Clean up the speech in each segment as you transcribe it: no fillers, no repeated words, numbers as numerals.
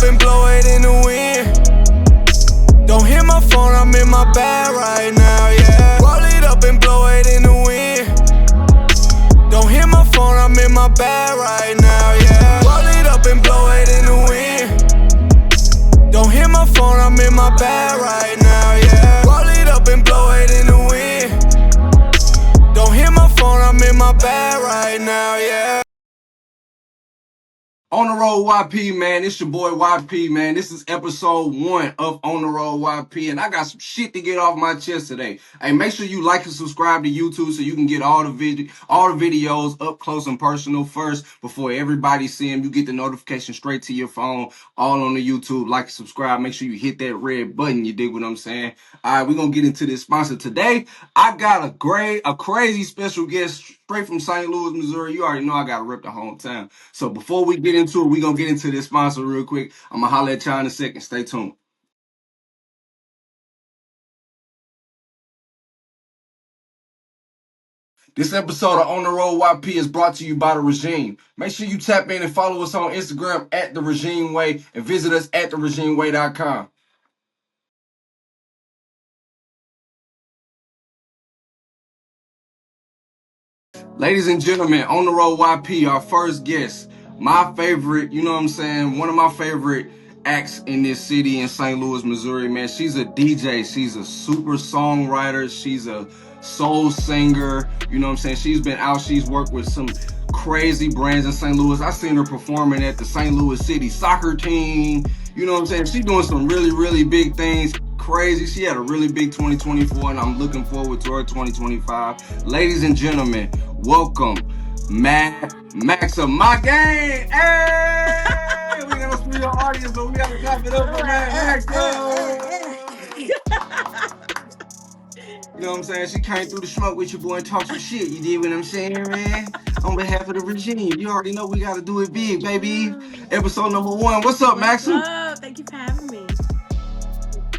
up and blow it in the wind. Don't hit my phone, I'm in my bag right now, yeah. Roll it up and blow it in the wind. Don't hit my phone, I'm in my bag right now, yeah. Roll it up and blow it in the wind. Don't hit my phone, I'm in my bag right now, yeah. Roll it up and blow it in the wind. Don't hit my phone, I'm in my bag right now, yeah. On the Road YP, man. It's your boy YP, man. This is episode 1 of On the Road YP, and I got some shit to get off my chest today. Hey, make sure you like and subscribe to YouTube so you can get all the videos up close and personal first before everybody see them. You get the notification straight to your phone, all on the YouTube. Like and subscribe. Make sure you hit that red button. You dig what I'm saying? All right, we're gonna get into this sponsor today. I got a crazy special guest straight from St. Louis, Missouri. You already know I gotta rep the hometown. So before we get into it, we're gonna get into this sponsor real quick. I'm gonna holler at y'all in a second. Stay tuned. This episode of On the Road YP is brought to you by The Regime. Make sure you tap in and follow us on Instagram at The Regime Way and visit us at theregimeway.com. Ladies and gentlemen, On the Road YP, our first guest, my favorite, you know what I'm saying, one of my favorite acts in this city in St. Louis, Missouri, man. She's a DJ, she's a super songwriter, she's a soul singer, you know what I'm saying? She's been out, she's worked with some crazy brands in St. Louis. I seen her performing at the St. Louis City soccer team, you know what I'm saying? She's doing some really, really big things. Crazy. She had a really big 2024, and I'm looking forward to her 2025. Ladies and gentlemen, welcome, Maxa, my gang. Hey, we got a studio audience, but we gotta clap it up for Maxa. You know what I'm saying? She came through the smoke with your boy and talked some shit. You did what I'm saying, man? On behalf of the regime, you already know we gotta do it big, baby. Episode number 1. What's up, Maxa? What's up? Thank you for having me.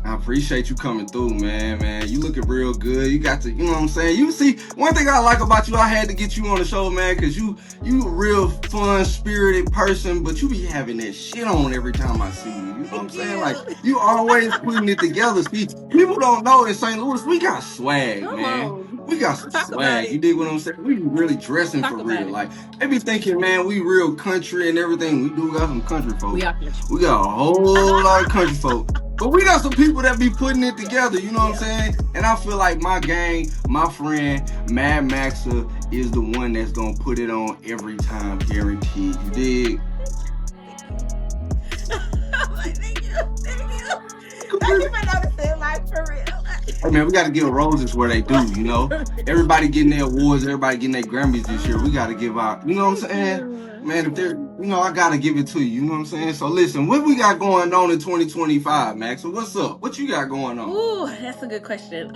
I appreciate you coming through, man. You looking real good. You got to, you know what I'm saying? You see, one thing I like about you, I had to get you on the show, man, because you a real fun, spirited person, but you be having that shit on every time I see you. You know what I'm saying? Like, you always putting it together. See, people don't know in St. Louis, we got swag, Come man. on. We got some Talk about swag. it. You dig what I'm saying? We be really dressing Talk for about real. it. Like, they be thinking, man, we real country and everything. We do got some country folk. We are country. We got a whole lot of country folk. But we got some people that be putting it together, you know what I'm saying? And I feel like my gang, my friend, Mad Maxa, is the one that's gonna put it on every time, guaranteed. You dig? Thank you. Thank you for noticing, like, for real. Hey man, we gotta give roses where they do, you know? Everybody getting their awards, everybody getting their Grammys this year. We gotta give out, you know what I'm saying? Man, if they're, you know, I gotta give it to you, you know what I'm saying? So listen, what we got going on in 2025, Max? So what's up? What you got going on? Ooh, that's a good question.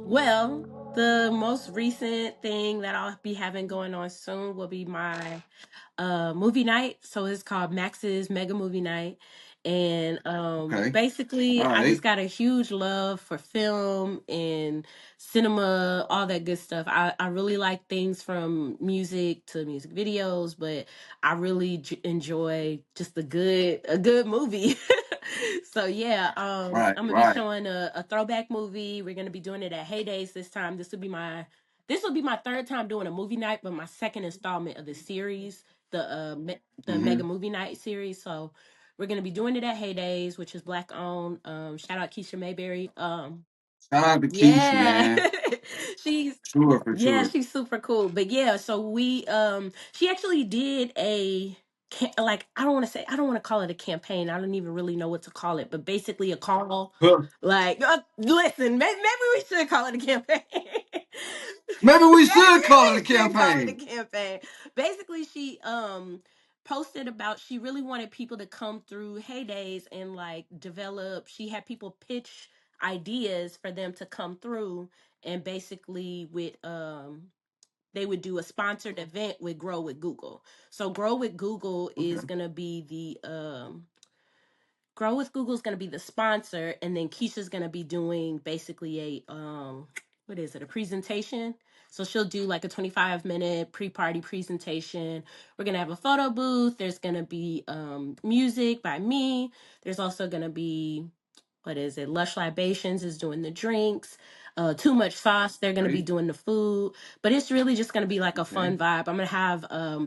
Well, the most recent thing that I'll be having going on soon will be my movie night. So it's called Max's Mega Movie Night. And Okay. basically, All I just right. got a huge love for film and cinema, all that good stuff. I really like things from music to music videos, but I really enjoy just a good movie. So yeah, Right, I'm gonna be right. showing a throwback movie. We're gonna be doing it at Heydays this time. This will be my third time doing a movie night, but my second installment of the series, the Mm-hmm. Mega Movie Night series. So we're gonna be doing it at Heydays, which is Black owned. Shout out Keisha Mayberry. Shout out to Keish, Yeah, man. she's Sure, for yeah, sure. she's super cool. But yeah, so we she actually did like I don't want to call it a campaign. I don't even really know what to call it, but basically a call. Huh. Like, listen, maybe we should call it a campaign. Maybe we should Maybe call it we a should call it a campaign. campaign. Basically, she posted about she really wanted people to come through Heydays and like develop. She had people pitch ideas for them to come through and basically with they would do a sponsored event with Grow with Google. So Grow with Google is Okay. gonna be the Grow with Google is gonna be the sponsor, and then Keisha's gonna be doing basically a what is it, a presentation. So she'll do like a 25-minute pre-party presentation. We're gonna have a photo booth. There's gonna be music by me. There's also gonna be, what is it? Lush Libations is doing the drinks. Too Much Sauce, they're gonna be Right? doing the food. But it's really just gonna be like a Okay. fun vibe. I'm gonna have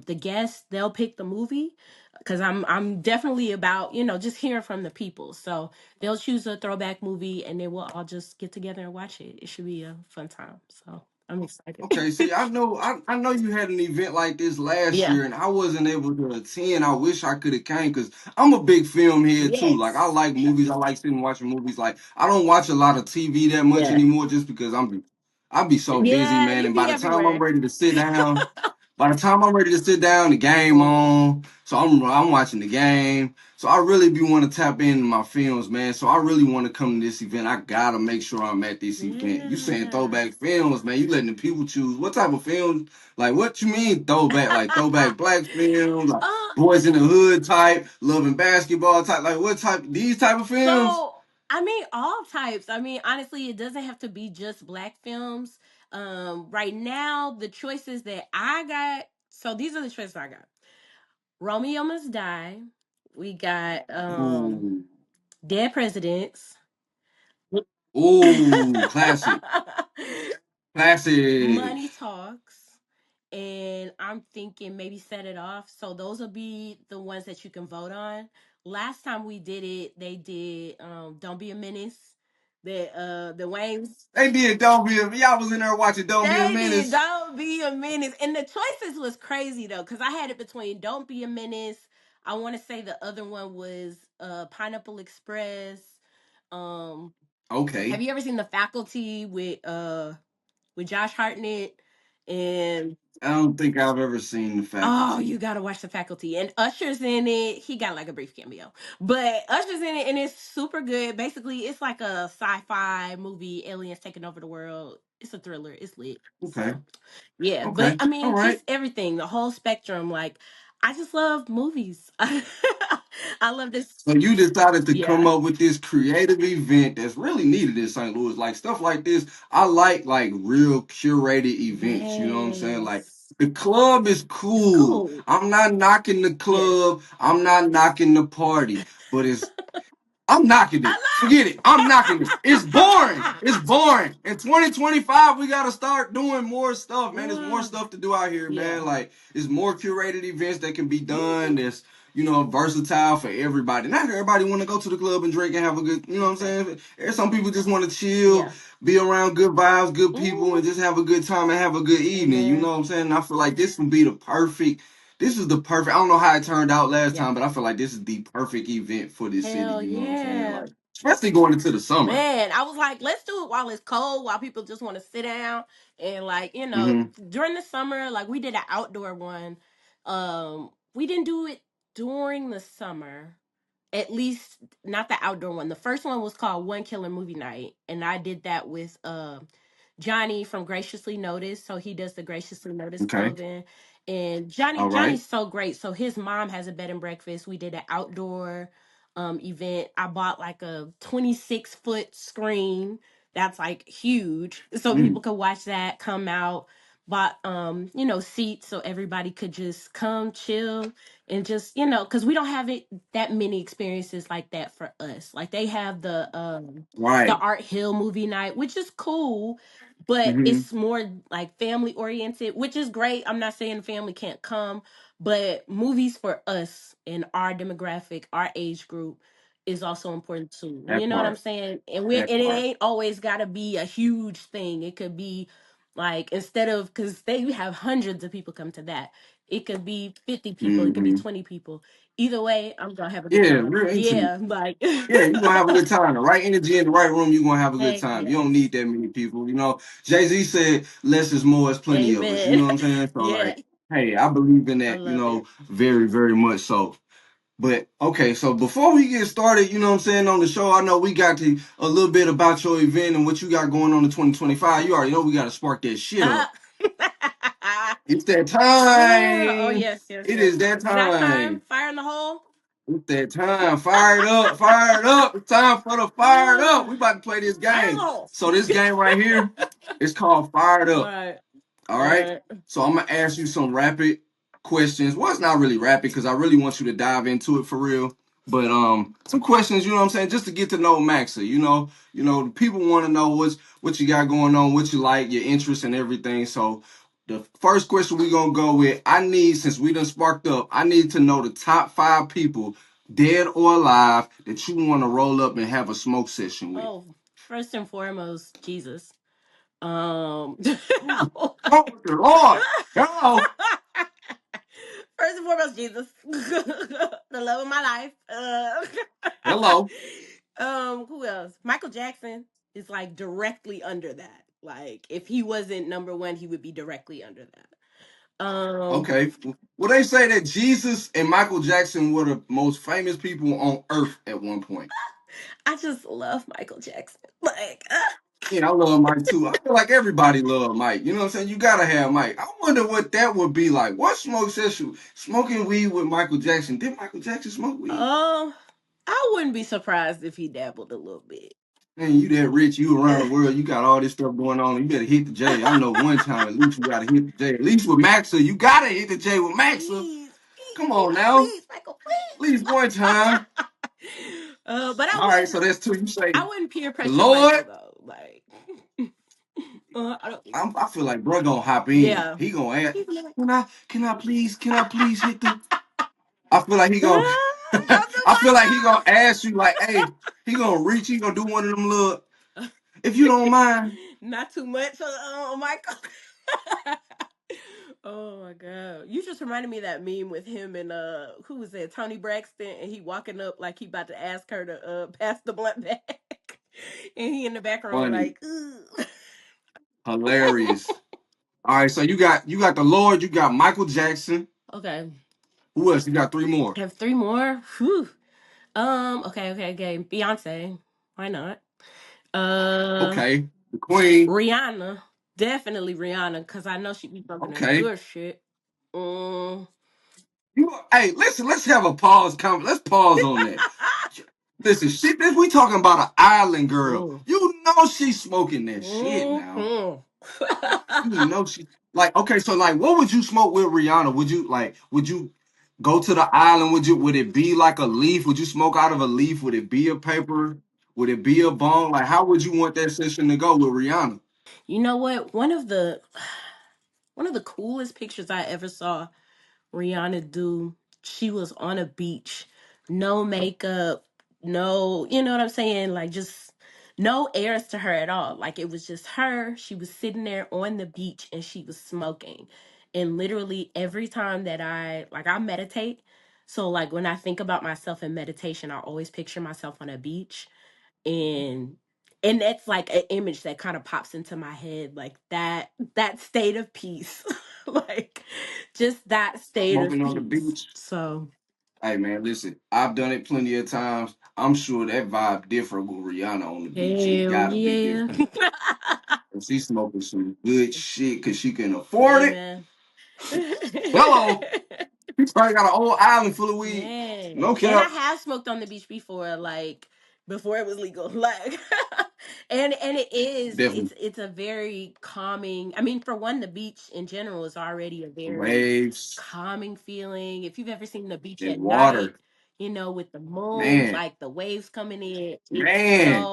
the guests, they'll pick the movie. Cause I'm definitely about, just hearing from the people. So they'll choose a throwback movie and then we'll all just get together and watch it. It should be a fun time. So I'm excited. Okay, see, I know you had an event like this last Yeah. year, and I wasn't able to attend. I wish I could have came because I'm a big film head too. Like I Yes. like movies. I like sitting and watching movies. Like I don't watch a lot of TV that much Yeah. anymore, just because I be so busy, Yeah, man. you And by be the time I'm everywhere. ready to sit down, the game Mhm. on. So I'm watching the game. So I really be want to tap into my films, man. So I really want to come to this event. I gotta make sure I'm at this event. You saying Yeah. throwback films, man? You letting the people choose what type of films? Like what you mean throwback? Like throwback black films, like uh, Boys in the Hood type, loving basketball type. Like what type? These type of films? so I mean all types. I mean, honestly, it doesn't have to be just black films. Right now, the choices that I got, so these are the choices I got. Romeo Must Die. We got Ooh, Dead Presidents. ooh, classic, classic. Money Talks. And I'm thinking maybe Set It Off. So those will be the ones that you can vote on. Last time we did it, they did Don't Be a Menace. The Waynes. They did Don't Be a Y'all was in there watching Don't Be a They did Menace. Don't Be a Menace. And the choices was crazy though, because I had it between Don't Be a Menace. I want to say the other one was Pineapple Express. Um, have Okay. you ever seen The Faculty with Josh Hartnett and I don't think I've ever seen The oh, Faculty. you gotta watch The Faculty. And Usher's in it. He got like a brief cameo. But Usher's in it and it's super good. Basically, it's like a sci-fi movie, aliens taking over the world. It's a thriller. It's lit. Okay. So yeah. But Okay. I All mean, right. just everything, the whole spectrum. Like, I just love movies. I love this. So you decided to come Yeah. up with this creative event that's really needed in St. Louis. Like stuff like this. I like real curated events. You know what I'm saying? Like Yes. the club is It's cool. cool. I'm not knocking the Yes. club. I'm not knocking the party. But I'm knocking I it. Forget it. I'm knocking this. It's boring. It's boring. In 2025, we gotta start doing more stuff, man. There's more love. stuff to do out here, man. Yeah. Like it's more curated events that can be done. Mhm. That's versatile for everybody. Not everybody want to go to the club and drink and have a good. You know what I'm saying? Exactly. There's some people just want to chill, Yeah. be around good vibes, good people, and Mhm. just have a good time and have a good evening. You know Amen. what I'm saying? And I feel like this would be the perfect. This is the perfect. I don't know how it turned out last Yeah. time, but I feel like this is the perfect event for this city. Hell You know what I'm saying? yeah. Like especially going into the summer. Man, I was like, let's do it while it's cold, while people just want to sit down and like, Hmm. during the summer, like we did an outdoor one. We didn't do it during the summer. At least not the outdoor one. The first one was called One Killer Movie Night, and I did that with Johnny from Graciously Noticed. So he does the Graciously Noticed Okay. clothing. And Johnny All right. Johnny's so great. So his mom has a bed and breakfast. We did an outdoor event. I bought like a 26-foot screen that's like huge. So people Mm. could watch that, come out, bought seats so everybody could just come chill and just, because we don't have it that many experiences like that for us. Like they have the Right. Art Hill movie night, which is cool, but Hmm. it's more like family oriented, which is great. I'm not saying family can't come, but movies for us in our demographic, our age group is also important too. You That know what I'm part. saying? And That it part. ain't always got to be a huge thing. It could be like instead of because they have hundreds of people come to that, it could be 50 people, it could be Hmm. 20 people. Either way, I'm gonna have a good Yeah, time. real intimate. Yeah, like Yeah, you're gonna have a good time. The right energy in the right room, you're gonna have a good heck time. You don't yes. need that many people. Jay-Z said less is more, is plenty of us. You Amen. know what I'm saying? So Yeah, like, hey, I believe in I that, love it. very, very much so. But okay, so before we get started, you know what I'm saying, on the show, I know we got to a little bit about your event and what you got going on in 2025. You already know we gotta spark that shit Uh, up. It's that oh time. yes, yes, It yes. is that Is that time? time. Fire in the hole? It's that time. Fired up, fired up. It's time for the fired up. We about to play this game. Ow. So this game right here is called Fired All Up. right. All All right. right. So I'm gonna ask you some rapid questions. Well, it's not really rapid because I really want you to dive into it for real. But some questions, you know what I'm saying, just to get to know Maxa. People want to know what you got going on, what you like, your interests and everything. So the first question we gonna go with, since we done sparked up, I need to know the top 5 people, dead or alive, that you want to roll up and have a smoke session with. Oh, first and foremost, Jesus. Oh, dear Lord. Hello. First and foremost, Jesus, the love of my life. Hello. Who else? Michael Jackson is like directly under that. Like, if he wasn't number one, he would be directly under that. Okay. Well, they say that Jesus and Michael Jackson were the most famous people on earth at one point. I just love Michael Jackson. Like, Yeah, I love Mike too. I feel like everybody love Mike. You know what I'm saying? You gotta have Mike. I wonder what that would be like. What smoke session? Smoking weed with Michael Jackson. Did Michael Jackson smoke weed? I wouldn't be surprised if he dabbled a little bit. Man, you that rich, you around the world, you got all this stuff going on. You better hit the J. I know one time at least you gotta hit the J. At least with Maxa, you gotta hit the J with Maxa. Please, Come please, on Michael, now. please, Michael, At least one time. please. But All right, so that's two. You say I wouldn't peer the pressure Michael Lord. though. Like, I don't. I feel like bro gonna hop in. Yeah. He gonna ask, He'd be like, can I please hit the? I feel like he gonna, Don't do I feel like he gonna ask you like, hey, he gonna reach, he gonna do one of them little, if you don't mind. Not too much on Michael. Oh my god! You just reminded me of that meme with him and who was that? Tony Braxton, and he walking up like he about to ask her to pass the blunt back, and he in the background Funny, like, ugh. hilarious. All right, so you got the Lord, you got Michael Jackson. Okay, Who else? You got 3 more. I have three more. Whew. Okay. Beyonce, why not? Uh, Okay, the Queen. Rihanna, definitely Rihanna, because I know she be bumping her Okay. good shit. Mm. Hey, listen, let's have a pause. Let's pause on that. Listen, shit, this we talking about an island girl. Mm. You know she's smoking that shit now. Mhm. You know she like okay, so like what would you smoke with Rihanna? Would you go to the island? Would it be like a leaf? Would you smoke out of a leaf? Would it be a paper? Would it be a bong? Like how would you want that session to go with Rihanna? You know what? One of the coolest pictures I ever saw Rihanna do. She was on a beach, no makeup, no, you know what I'm saying? Like, just no airs to her at all. Like, it was just her. She was sitting there on the beach and she was smoking. And literally every time that I meditate. So like when I think about myself in meditation, I always picture myself on a beach, and that's like an image that kind of pops into my head, like that state of peace. Like, just that state of Smoking on the peace. beach. So Hey man, listen, I've done it plenty of times. I'm sure that vibe different with Rihanna on the beach. It hell gotta be yeah. different. And she's smoking some good shit because she can afford Yeah, it. man. Hello. He probably got a whole island full of weed. Man, No and I cap. have smoked on the beach before, like before it was legal, like, and it is, Definitely. it's a very calming. I mean, for one, the beach in general is already a The very waves, calming feeling. If you've ever seen the beach that at night, water. with the moon, Man, like the waves coming in, man.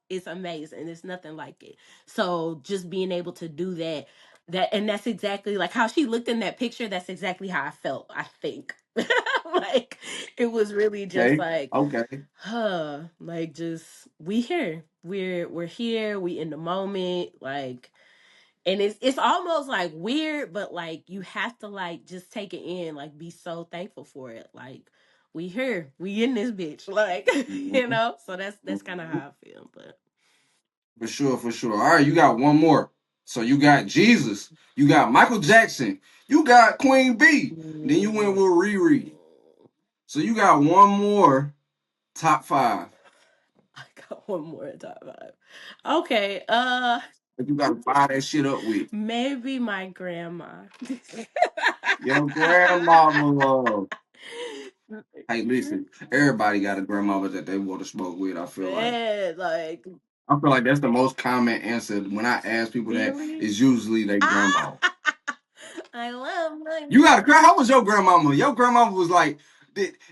it's amazing. It's nothing like it. So just being able to do that, and that's exactly like how she looked in that picture. That's exactly how I felt, I think. Like, it was really just Okay. like, Okay. like, just, we here, we're here, we in the moment, like, and it's almost like weird, but like you have to like just take it in, like be so thankful for it, like we here, we in this bitch, like, Mhm, so that's kind of mhm. how I feel. But For sure, for sure. All right, you got one more. So you got Jesus, you got Michael Jackson, you got Queen B. Then you went mm, with Riri. So you got one more top 5. I got one more top five. Okay, That you gotta fire that shit up with. maybe my grandma. Your grandmama. Hey, listen, everybody got a grandmama that they want to smoke with. Man, like I feel like that's the most common answer when I ask people that really. is usually their grandma. I love my You got a grand? How was your grandmama? Your grandmama was like,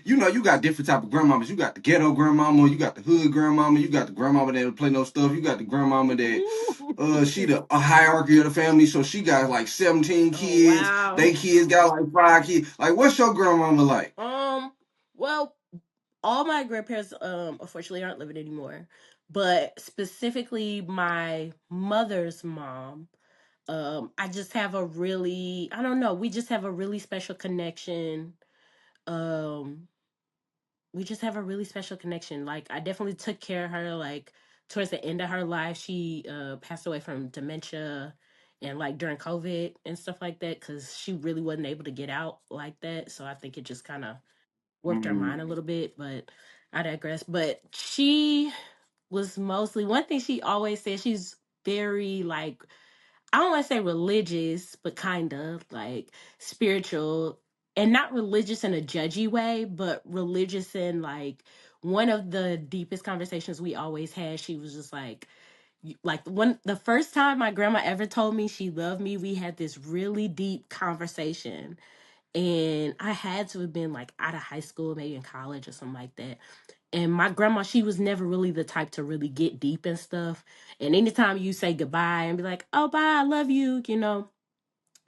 you know, you got different type of grandmamas. You got the ghetto grandmama, you got the hood grandmama, you got the grandmama that don't play no stuff, you got the grandmama that she the a hierarchy of the family, so she got like 17 Oh kids. wow. They kids got like 5 kids. Like, what's your grandmama like? Well, all my grandparents unfortunately aren't living anymore. But specifically my mother's mom, I just have a really, I don't know, we just have a really special connection. Um we just have a really special connection. Like I definitely took care of her like towards the end of her life. She passed away from dementia and like during COVID and stuff like that cuz she really wasn't able to get out like that. So I think it just kind of warped her mind a Mm, little bit, but I digress. But she was mostly one thing she always said, she's very like, I don't want to say religious, but kind of like spiritual, and not religious in a judgy way, but religious in like one of the deepest conversations we always had. She was just like the first time my grandma ever told me she loved me, we had this really deep conversation. And I had to have been like out of high school, maybe in college or something like that. And my grandma, she was never really the type to really get deep and stuff. And anytime you say goodbye and be like, oh, bye, I love you,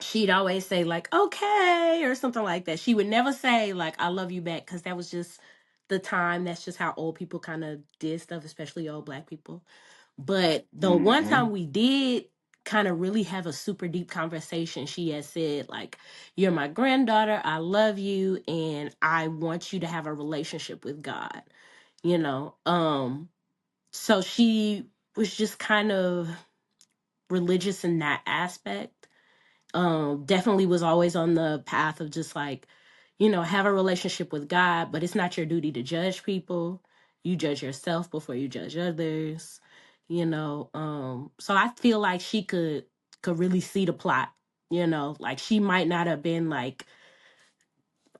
she'd always say, like, okay, or something like that. She would never say, like, I love you back, because that was just the time. That's just how old people kind of did stuff, especially old Black people. But the one mm-hmm. time we did kind of really have a super deep conversation, she had said, like, you're my granddaughter, I love you, and I want you to have a relationship with God, you know? So she was just kind of religious in that aspect. Definitely was always on the path of just like, have a relationship with God, but it's not your duty to judge people. You judge yourself before you judge others, so I feel like she could really see the plot, like she might not have been like,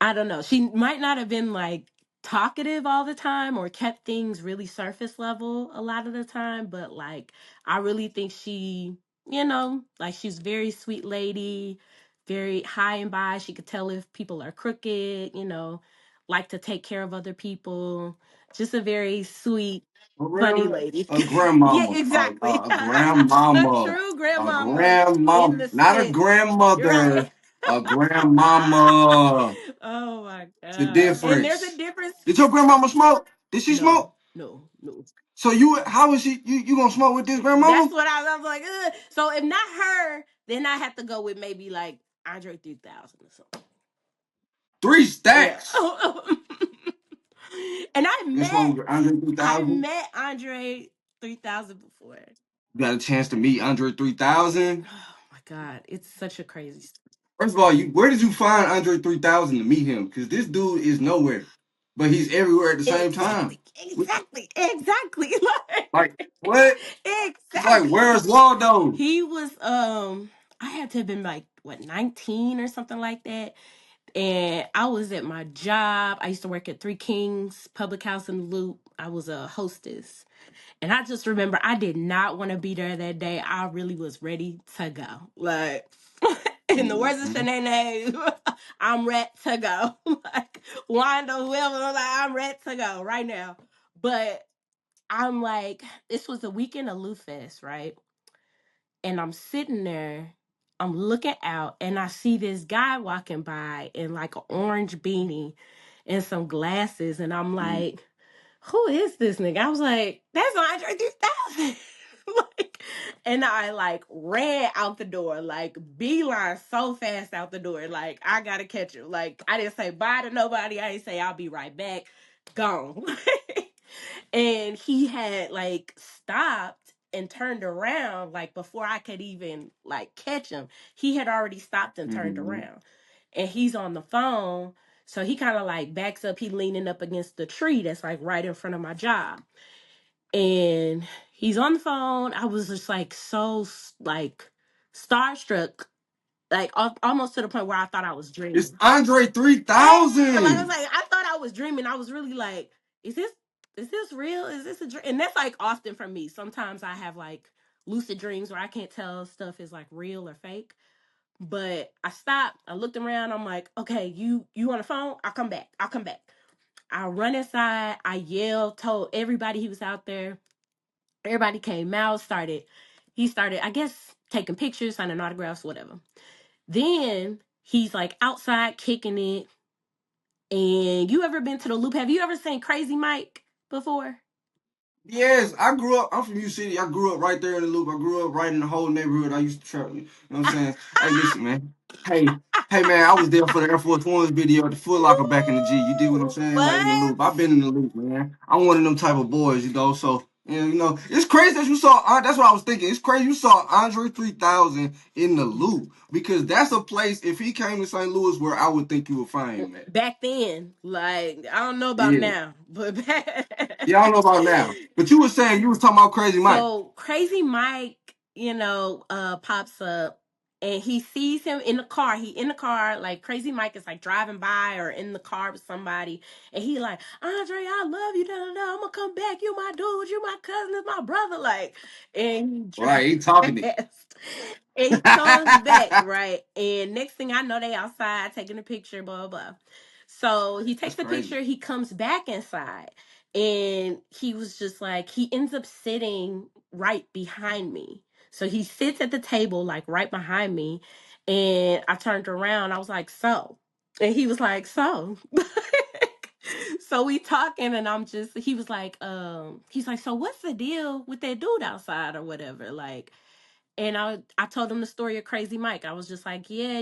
I don't know. She might not have been like talkative all the time or kept things really surface level a lot of the time, but like I really think she, like she's very sweet lady, very high and by. She could tell if people are crooked, like to take care of other people. Just a very sweet, For funny real? lady. A Yeah, grandmama, exactly. a A grandmama, true a grandmama in grandmama, the not a sense. You're right. grandmother, a grandmama. Oh my It's the god. And there's a difference. difference. Did your grandmama smoke? Did she No, smoke? no, no. So how is she? You gonna smoke with this That's grandmama? what I was like. Ugh. So if not her, then I have to go with maybe like Andre 3000 or something. Three Yeah. stacks. And And smoke with Andre I 3000. met Andre 3000 before. Got a chance to meet Andre 3000. Oh my god, it's such a crazy story. First of all, where did you find Andre 3000 to meet him? Because this dude is nowhere, but he's everywhere at the same time. Exactly. Like what? It's like Exactly. where's Waldo? He was I had to have been like what 19 or something like that. And I was at my job. I used to work at Three Kings Public House in the Loop. I was a hostess. And I just remember I did not want to be there that day. I really was ready to go. Like in the words of Mm-hmm. Shanae, I'm ready to go. Like Wanda, whoever, I'm like, I'm ready to go right now. But I'm like, this was the weekend of Lou Fest, right? And I'm sitting there, I'm looking out, and I see this guy walking by in like an orange beanie and some glasses, and I'm like, who is this nigga? I was like, that's Andre 3000. Like, and I like ran out the door, like beeline so fast out the door, like I gotta catch him. Like I didn't say bye to nobody. I didn't say I'll be right back. Gone. And he had like stopped and turned around like before I could even like catch him. He had already stopped and turned Mm-hmm. around. And he's on the phone. So he kind of like backs up, he leaning up against the tree that's like right in front of my job. And he's on the phone. I was just like so like starstruck, like almost to the point where I thought I was It's dreaming. Andre Yeah, like I was 3000. like, I thought I was dreaming, I was really like, is this real? Is this a dream? And that's like often for me. Sometimes I have like lucid dreams where I can't tell stuff is like real or fake. But I stopped. I looked around. I'm like, okay, you on the phone? I'll come back. I'll come back. I run inside. I yelled, told everybody he was out there. Everybody came out. He started, I guess, taking pictures, signing autographs, whatever. Then he's like outside kicking it. And you ever been to the Loop? Have you ever seen Crazy Mike before? Yes, I grew up. I'm from U City. I grew up right there in the Loop. I grew up right in the whole neighborhood. I used to travel. You know what I'm saying? Hey, listen, man. Hey, hey, man. I was there for the Air Force One's video at the Foot Locker back in the G. You dig what I'm saying? Like in the What? Loop. I've been in the Loop, man. I'm one of them type of boys, you know. So you know, it's crazy that you saw. That's what I was thinking. It's crazy you saw Andre 3000 in the Loop because that's a place. If he came to St. Louis, where I would think you would find him at. Back then, like I don't know about Yeah. now, but back. Yeah, I don't know about now. But you were saying you was talking about Crazy Mike. So Crazy Mike, pops up and he sees him in the car. He in the car, like Crazy Mike is like driving by or in the car with somebody, and he like, Andre, I love you, da da da. I'm gonna come back. You my dude, you my cousin, it's my brother, like, and he Right, drives he talking it. fast. And he comes back, right? And next thing I know, they outside taking a picture, blah, blah, blah. So he That's takes the crazy. picture, he comes back inside. And he was just like, he ends up sitting right behind me. So he sits at the table, like right behind me. And I turned around, I was like, so. And he was like, so. So we talking and he was like, he's like, so what's the deal with that dude outside or whatever? Like, and I told him the story of Crazy Mike. I was just like, yeah,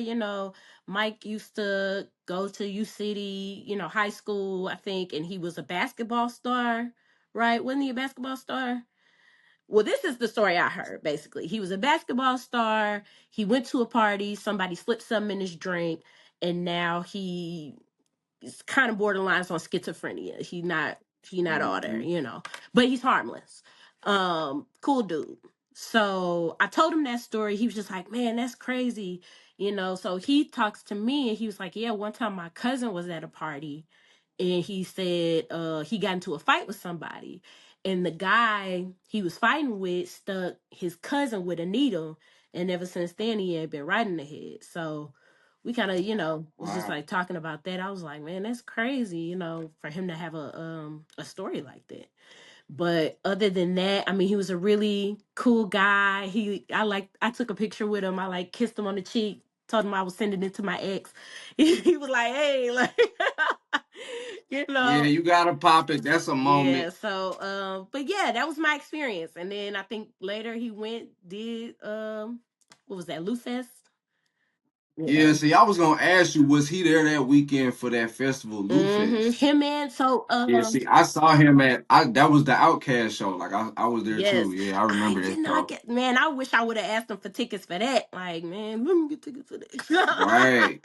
Mike used to go to U City, high school, I think, and he was a basketball star, right? Wasn't he a basketball star? Well, this is the story I heard, basically. He was a basketball star. He went to a party, somebody slipped something in his drink, and now he's kind of borderlines on schizophrenia. He not all there, Hmm. but he's harmless. Cool dude. So I told him that story. He was just like, man, that's crazy. So he talks to me and he was like, yeah, one time my cousin was at a party and he said he got into a fight with somebody. And the guy he was fighting with stuck his cousin with a needle. And ever since then he had been right in the head. So we kind of, was just Wow. like talking about that. I was like, man, that's crazy, for him to have a story like that. But other than that, I mean, he was a really cool guy. I took a picture with him. I like kissed him on the cheek, told him I was sending it to my ex. He was like, hey, like, you Yeah, know, you gotta pop it. That's a yeah. moment. So, but yeah, that was my experience. And then I think later he did, what was that, Lou Fest? Yeah, Yeah. see, I was gonna ask you, was he there that weekend for that festival, Lou Fest? Him and so Yeah, see, I saw him that was the Outcast show. Like I was there yes. too. Yeah, I remember that I show. get, man, I wish I would have asked him for tickets for that. Like, man, let me get tickets for that. Right.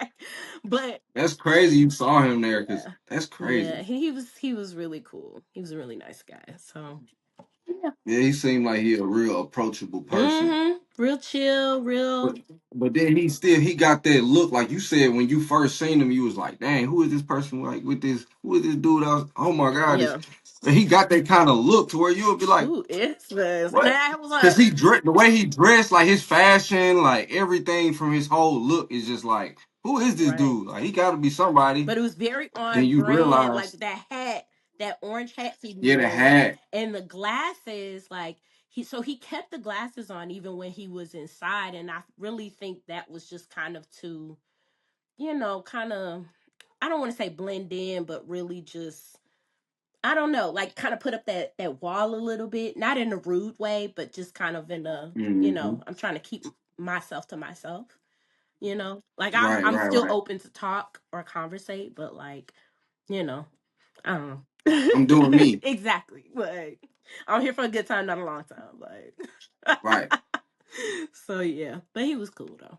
But That's crazy you saw him there because yeah. that's Yeah, crazy. he was really cool. He was a really nice guy. So yeah. Yeah, he seemed like he a real approachable person. Real chill, But real but then he got that look like you said when you first seen him, you was like, dang, who is this person like with this who is this dude? Oh my God, this yeah. and he got that kind of look to where you would be like, Who is this? And what? I was Cause like, the way he dressed, like his fashion, like everything from his whole look is just like, who is this right. dude? Like he gotta be somebody. But it was very Then on you brand, like realize, that hat, that orange hat he be yeah, the wearing, hat. and the glasses. Like he kept the glasses on even when he was inside, and I really think that was just kind of to, kind of, I don't want to say blend in, but really just, I don't know, like kind of put up that wall a little bit, not in a rude way, but just kind of in a, Hmm. I'm trying to keep myself to myself. Like I'm Right, I'm right, still right. open to talk or conversate, but like, you know, I don't I'm know. doing me. Exactly. Like I'm here for a good time, not a long time. Like Right. so yeah. But he was cool though.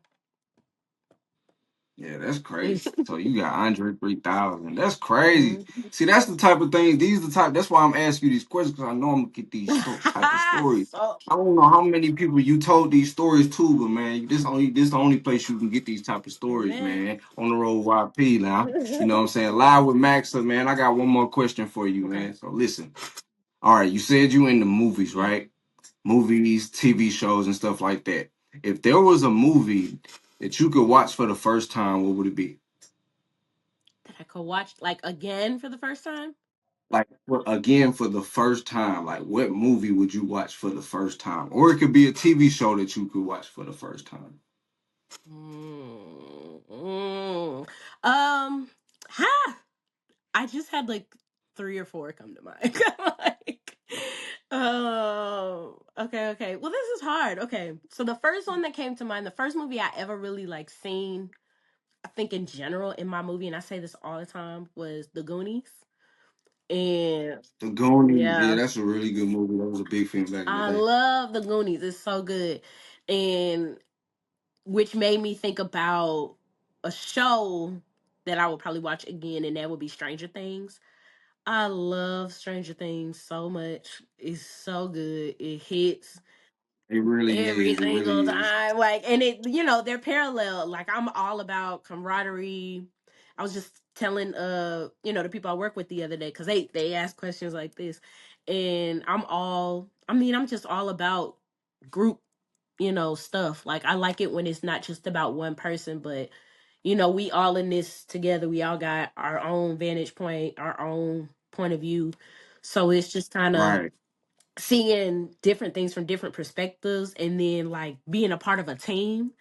Yeah, that's crazy. So you got Andre 3000. That's crazy. Mhm. See, that's the type of things. These are the type. That's why I'm asking you these questions because I know I'm gonna get these type of stories. So I don't know how many people you told these stories to, but man, this the only place you can get these type of stories, man. man. On the road YP now. You know what I'm saying? Live with Maxa, man. I got one more question for you, Okay. man. So listen. All right, you said you in the movies, Yeah. right? Movies, TV shows, and stuff like that. If there was a movie that you could watch for the first time, what would it be? That I could watch like again for the first time. Like again for the first time, like what movie would you watch for the first time? Or it could be a TV show that you could watch for the first time. Mm, mm. Ha! I just had like three or four come to mind. Like, okay. Well, this is hard. Okay, so the first one that came to mind, the first movie I ever really like seen, I think in general in my movie, and I say this all the time, was The Goonies. And The Goonies, yeah, yeah, that's a really good movie. That was a big film back in the I day. love The Goonies. It's so good, and which made me think about a show that I would probably watch again, and that would be Stranger Things. I love Stranger Things so much. It's so good. It hits It really every is. It single really is. time. Like, and it, they're parallel. Like, I'm all about camaraderie. I was just telling the people I work with the other day because they ask questions like this, and I'm just all about group, stuff. Like, I like it when it's not just about one person, but we all in this together. We all got our own vantage point, our own point of view. So it's just kind of Right. seeing different things from different perspectives and then like being a part of a team.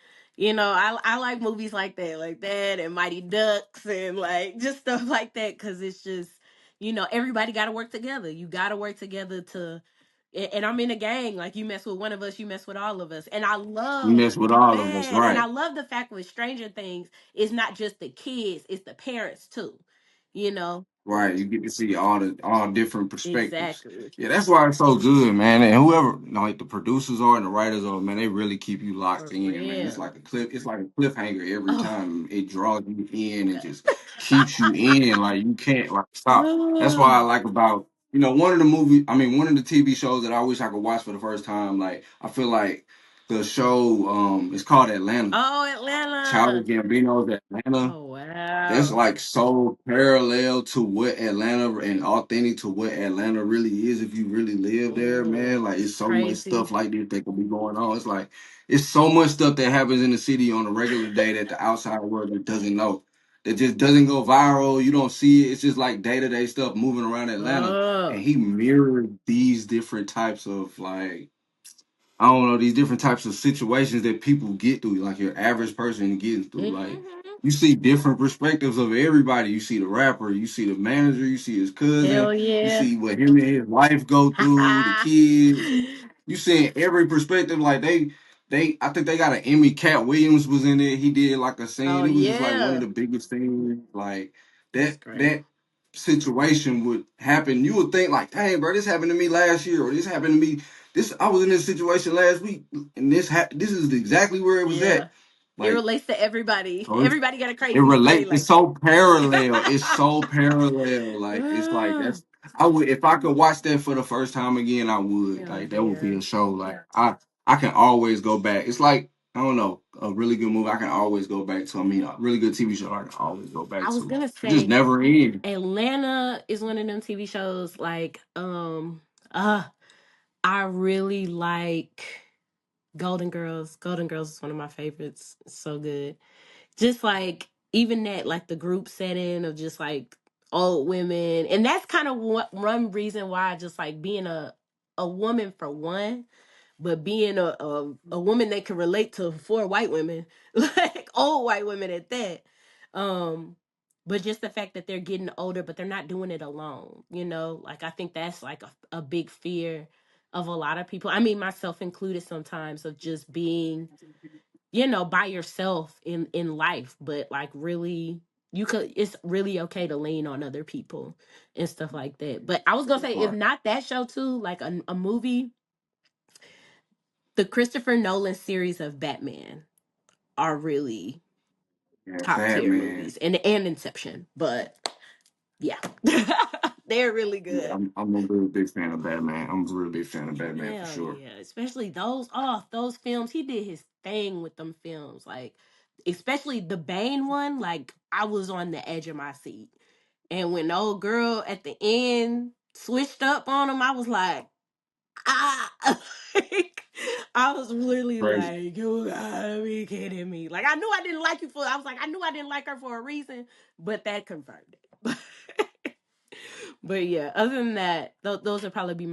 I like movies like that and Mighty Ducks and like just stuff like that because it's just, everybody got to work together. You got to work together and I'm in a gang. Like you mess with one of us, you mess with all of us. And I You love, mess with all of us, man, and I right. love the fact with Stranger Things, it's not just the kids, it's the parents too. You know, Right, you get to see all different perspectives. exactly. Yeah, that's why it's so good, man. And whoever, like the producers are and the writers are, man, they really keep you locked For in, man. It's real. like a clip, it's like a cliffhanger every Oh. time. It draws you in and just keeps you in, like you can't like stop. That's why I like about one of the one of the TV shows that I wish I could watch for the first time. Like I feel like the show, it's called Atlanta. Oh, Childish Atlanta. Gambino's Atlanta. Oh, That's wow. like so parallel to what Atlanta and authentic to what Atlanta really is if you really live there, man. Like it's so much Crazy. stuff like this that could be going on. It's like it's so much stuff that happens in the city on a regular day that the outside world that doesn't know. That just doesn't go viral. You don't see it. It's just like day-to-day stuff moving around Atlanta. And Oh. he mirrored these different types of like I don't know, these different types of situations that people get through, like your average person getting through. Like Hmm. you see different perspectives of everybody. You see the rapper, you see the manager, you see his cousin, Hell you yeah. see what him and his wife go through, the kids. You seeing every perspective. Like they I think they got an Emmy. Cat Williams was in it. He did like a Oh, scene. It was just like one of yeah. the biggest things. Like That's great. that situation would happen. You would think like, dang, bro, this happened to me last year, or this happened to me this I was in this situation last week, and this is exactly where it was Yeah. at. It Like, relates to everybody. so Everybody got a it crazy story relate. It's like that. so parallel. It's so parallel. Like it's like Ah, that's. I would if I could watch that for the first time again. I would hell like that would be yeah. a show. Like I can always go back. It's like I don't know a really good movie. I can always go back to. I mean, a really good TV show. I can always go back I was to. gonna It just say never ends. Atlanta is one of them TV shows like I really like Golden Girls. Golden Girls is one of my favorites. It's so good. Just like even that, like the group setting of just like old women, and that's kind of one reason why I just like being a woman for one, but being a woman that can relate to four white women, like old white women at that. Um, but just the fact that they're getting older, but they're not doing it alone. Like I think that's like a big fear of a lot of people. I mean, myself included, sometimes of just being by yourself in life, but like really it's really okay to lean on other people and stuff like that. But I was gonna say, if Right. not that show too, like a movie, the Christopher Nolan series of Batman are really Yeah, top Fat tier Man. movies, and Inception. But yeah, they're really Yeah, good. I'm a real big fan of Batman. I'm a real big fan of Batman for Hell sure. yeah, especially those films. He did his thing with them films, like especially the Bane one. Like I was on the edge of my seat, and when the old girl at the end switched up on him, I was like, ah. Like, I was literally Crazy. like, you gotta be kidding me. Like I knew I didn't like you for. I was like, I knew I didn't like her for a reason, but that confirmed it. But yeah, other than that, those would probably be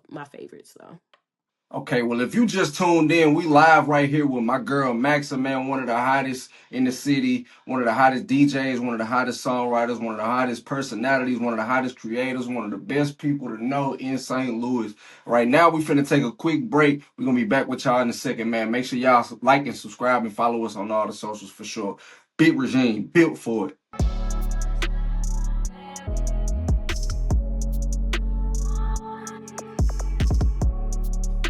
my favorites though. Okay, well, if you just tuned in, we live right here with my girl Maxa, man, one of the hottest in the city, one of the hottest DJs, one of the hottest songwriters, one of the hottest personalities, one of the hottest creators, one of the best people to know in St. Louis. Right now, we finna take a quick break. We're gonna be back with y'all in a second, man. Make sure y'all like and subscribe and follow us on all the socials for sure. Big regime, built for it.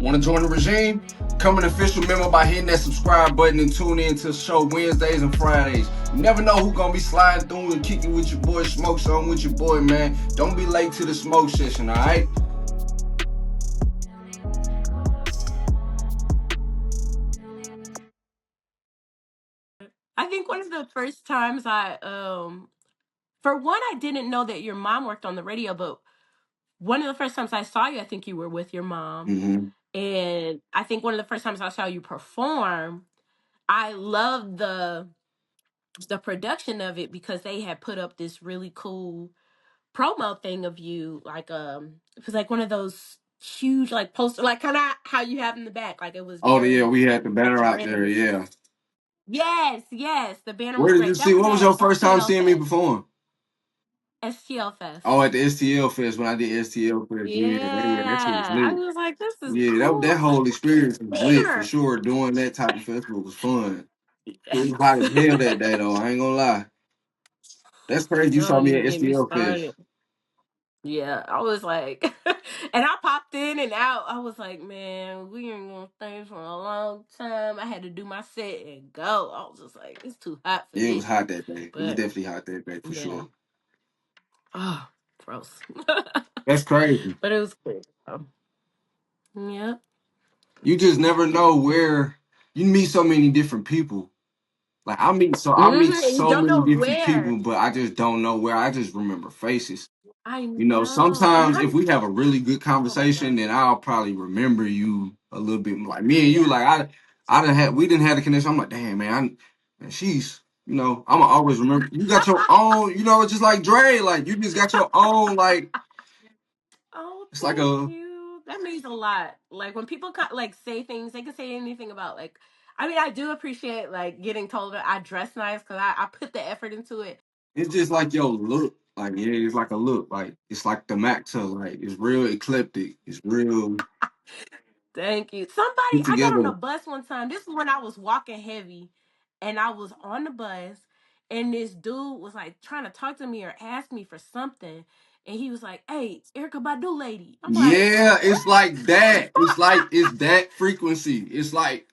Want to join the regime? Become an official member by hitting that subscribe button and tune in to the show Wednesdays and Fridays. You never know who's going to be sliding through and kicking with your boy, smoke something with your boy, man. Don't be late to the smoke session, all right? I think one of the first times for one, I didn't know that your mom worked on the radio, but one of the first times I saw you, I think you were with your mom. Mm-hmm. And I think one of the first times I saw you perform, I loved the production of it because they had put up this really cool promo thing of you, like it was like one of those huge like poster, like kind of how you have in the back, like it was Oh, yeah, very we had the banner out there, grand. yeah. Yes, yes, the banner Where was did you great. That see? was What was at your first time STL seeing me Fest. perform? STL Fest. Oh, at the STL Fest, when I did STL Fest. Yeah, that shit was Yeah, I lit. was like, this is Yeah, cool. that I was like, whole experience was lit for banner. sure. Doing that type of festival was fun. It was hot as hell that day, though. I ain't gonna lie. That's crazy. You saw Don't me even at get me STL Fest. started. Yeah, I was like, and I popped in and out. I was like, man, we ain't gonna stay for a long time. I had to do my set and go. I was just like, it's too hot for Yeah, it was this. hot that day. It was But definitely hot that day for yeah, sure. oh, gross. That's crazy. But it was cool. Yeah. You just never know where you meet so many different people. Like I meet And you so don't many know different where. people, but I just don't know where. I just remember faces. I You know, know. And sometimes if I'm, we have a really good oh my conversation, God. then I'll probably remember you a little bit. Like me and you, Yeah. like I didn't have we didn't have the connection. I'm like, damn man, man, she's I'ma always remember. You got your own, it's just like Dre. Like you just got your own. Like Oh, it's like thank a you. That means a lot. Like when people like say things, they can say anything about like. I mean, I do appreciate like getting told that I dress nice because I put the effort into it. It's just like your look. Like, yeah, it's like a look. Like, it's like the Maxa. Like, it's real eclectic. It's real Thank you. Somebody, put I got on together. the bus one time. This is when I was walking heavy, and I was on the bus, and this dude was like trying to talk to me or ask me for something, and he was like, "Hey, Erica Badu lady." I'm like, Yeah, "What?" it's like that. It's that frequency. It's like,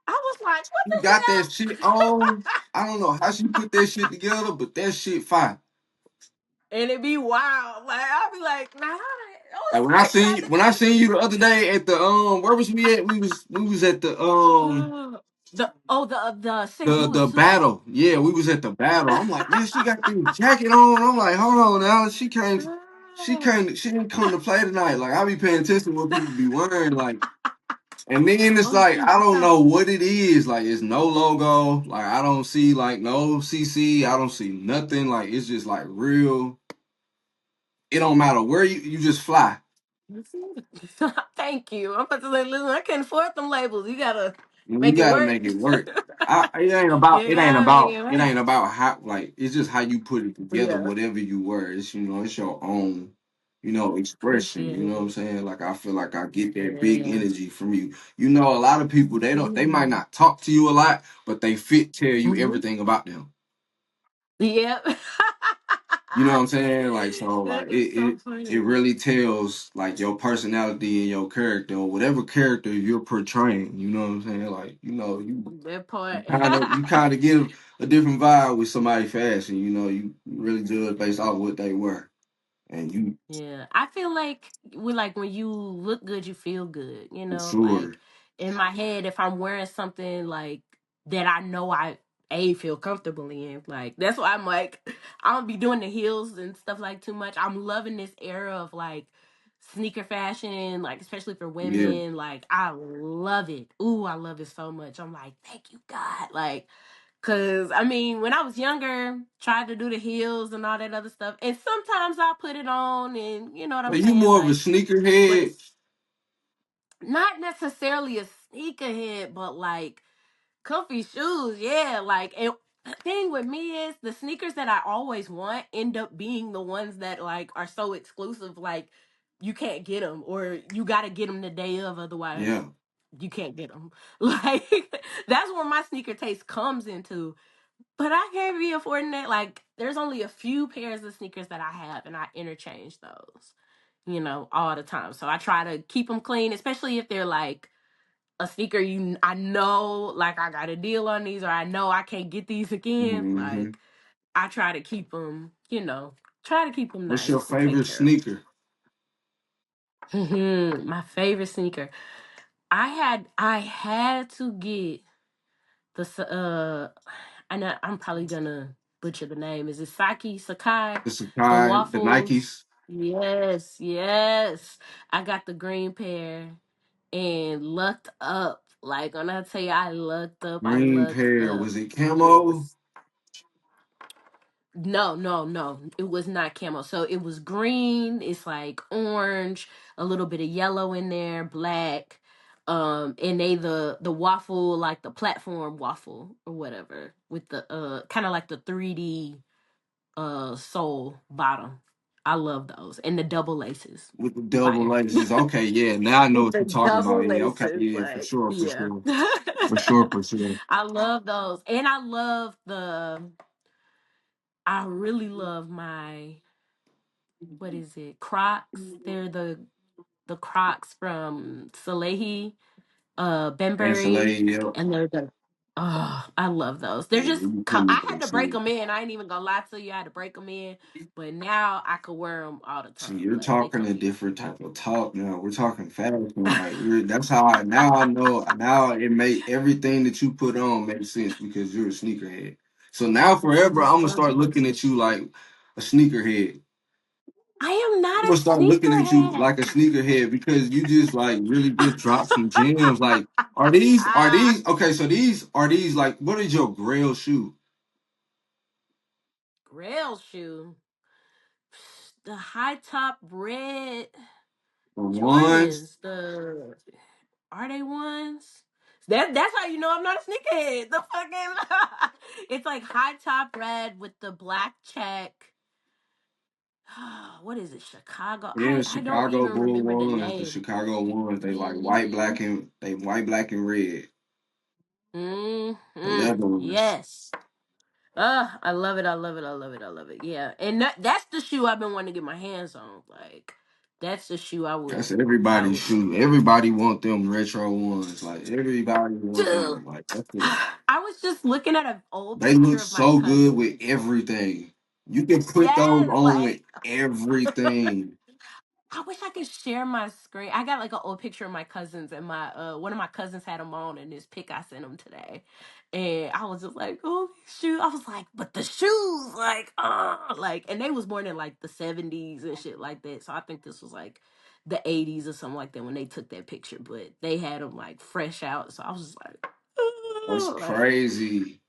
I was like, "What you got that shit the on. hell?" I don't know how she put that shit together, but that shit fine. And it be wild. Like I'll be like, "Nah." I was Like like, when I seen you the other day at the where was we at? We was at the the St. Louis the suit." battle. Yeah, we was at the battle. I'm like, man, she got this jacket on. I'm like, hold on now. She didn't come to play tonight. Like, I be paying attention to what people be wearing. Like, and then it's Oh, like, she I don't got know what it is. Like, it's no logo. Like, I don't see like no CC. I don't see nothing. Like, it's just like real. It don't matter where you just fly. Thank you. I'm about to say, listen, I can't afford them labels. You gotta You make it gotta work. make it work. It ain't You gotta make it it work. ain't about how like it's just how you put it together. Yeah, Whatever you wear, it's it's your own, expression. You appreciate know what I'm it. saying? Like I feel like I get that big Yeah. energy from you. You know, a lot of people they might not talk to you a lot, but they fit tell you Mm-hmm. everything about them. Yep. You know what I'm saying? Like so, like That is so it funny. really tells like your personality and your character or whatever character you're portraying. You know what I'm saying? Like you That part. you kind of give. a different vibe with somebody fashion. You know, you really judge based off what they wear, and you Yeah, I feel like when you look good, you feel good. You for know, sure. like in my head, if I'm wearing something like that, I know I feel comfortable in. Like that's why I'm like I don't be doing the heels and stuff like too much. I'm loving this era of like sneaker fashion, like especially for Yeah, women. Like I love it. Ooh, I love it so much. I'm like, thank you, God. Like cause I mean, when I was younger, tried to do the heels and all that other stuff, and sometimes I put it on, and you know what so I'm you saying, more of a like, but sneakerhead. not necessarily a sneakerhead, but like comfy shoes, yeah. Like, and the thing with me is the sneakers that I always want end up being the ones that like are so exclusive, like you can't get them, or you got to get them the day of, otherwise Yeah. you can't get them. Like that's where my sneaker taste comes into. But I can't be affording that. Like, there's only a few pairs of sneakers that I have, and I interchange those, all the time. So I try to keep them clean, especially if they're like a sneaker I know, like I got a deal on these, or I know I can't get these again. Hmm. Like, I try to keep them, try to keep them What's your nice and take favorite care of sneaker? them. My favorite sneaker. I had to get I know I'm probably gonna butcher the name. Is it Sakai? The The Sakai, the waffles. Nikes, Yes, yes. I got the green pair and lucked up. Like when I tell you I lucked up, I green lucked pair. up. Was it camo? Yes. No, no, no. It was not camo. So it was green, it's like orange, a little bit of yellow in there, black. And they the waffle, like the platform waffle or whatever, with the kind of like the 3D sole bottom. I love those. And the double laces. With the double Fire. laces. Okay, yeah. Now I know With what the you're talking double about. Yeah, okay, laces, yeah, for like, sure, for yeah. sure. For sure, for sure. I love those. And I really love what is it? Crocs. They're the Crocs from Salehi, And Benbury, Soleil, yep. and they're the oh, I love those. They're Yeah, just you put me I had through to break too. them in. I ain't even gonna lie to you. I had to break them in, but now I could wear them all the See, time. you're Like they talking a comfy. different type of talk now. We're talking fashion. Like that's how I now I know now it make everything that you put on make sense because you're a sneakerhead. So now I forever I'm just gonna love start looking at you like a sneakerhead. I am I'm not gonna a start looking at you sneakerhead. like a sneakerhead because you just like really just dropped some gems. Like, are these okay? So these like what is your grail shoe? Grail shoe. The high top red The ones? Jordans. Are they ones? That's how you know I'm not a sneakerhead. The fucking it's like high top red with the black check. What is it? Chicago. Yeah, I don't Chicago even Bull remember the ones. The name. Chicago ones. They like white, Mm-hmm. black, and white, black, and red. The Mm-hmm. leather ones. Yes. I love it. I love it. I love it. I love it. Yeah. And that's the shoe I've been wanting to get my hands on. Like that's the shoe That's I everybody's would love. shoe. Everybody want them retro ones. Like everybody want Dude, them. Like that's it. I was just looking at an old They picture look of my so good with cousin. everything. You can put those Yes, on with like everything. I wish I could share my screen. I got like an old picture of my cousins, and my one of my cousins had them on in this pic I sent him today, and I was just like, oh, these shoes. I was like, but the shoes, like, and they was born in like the '70s and shit like that. So I think this was like the '80s or something like that when they took that picture. But they had them like fresh out, so I was just like, That's like crazy.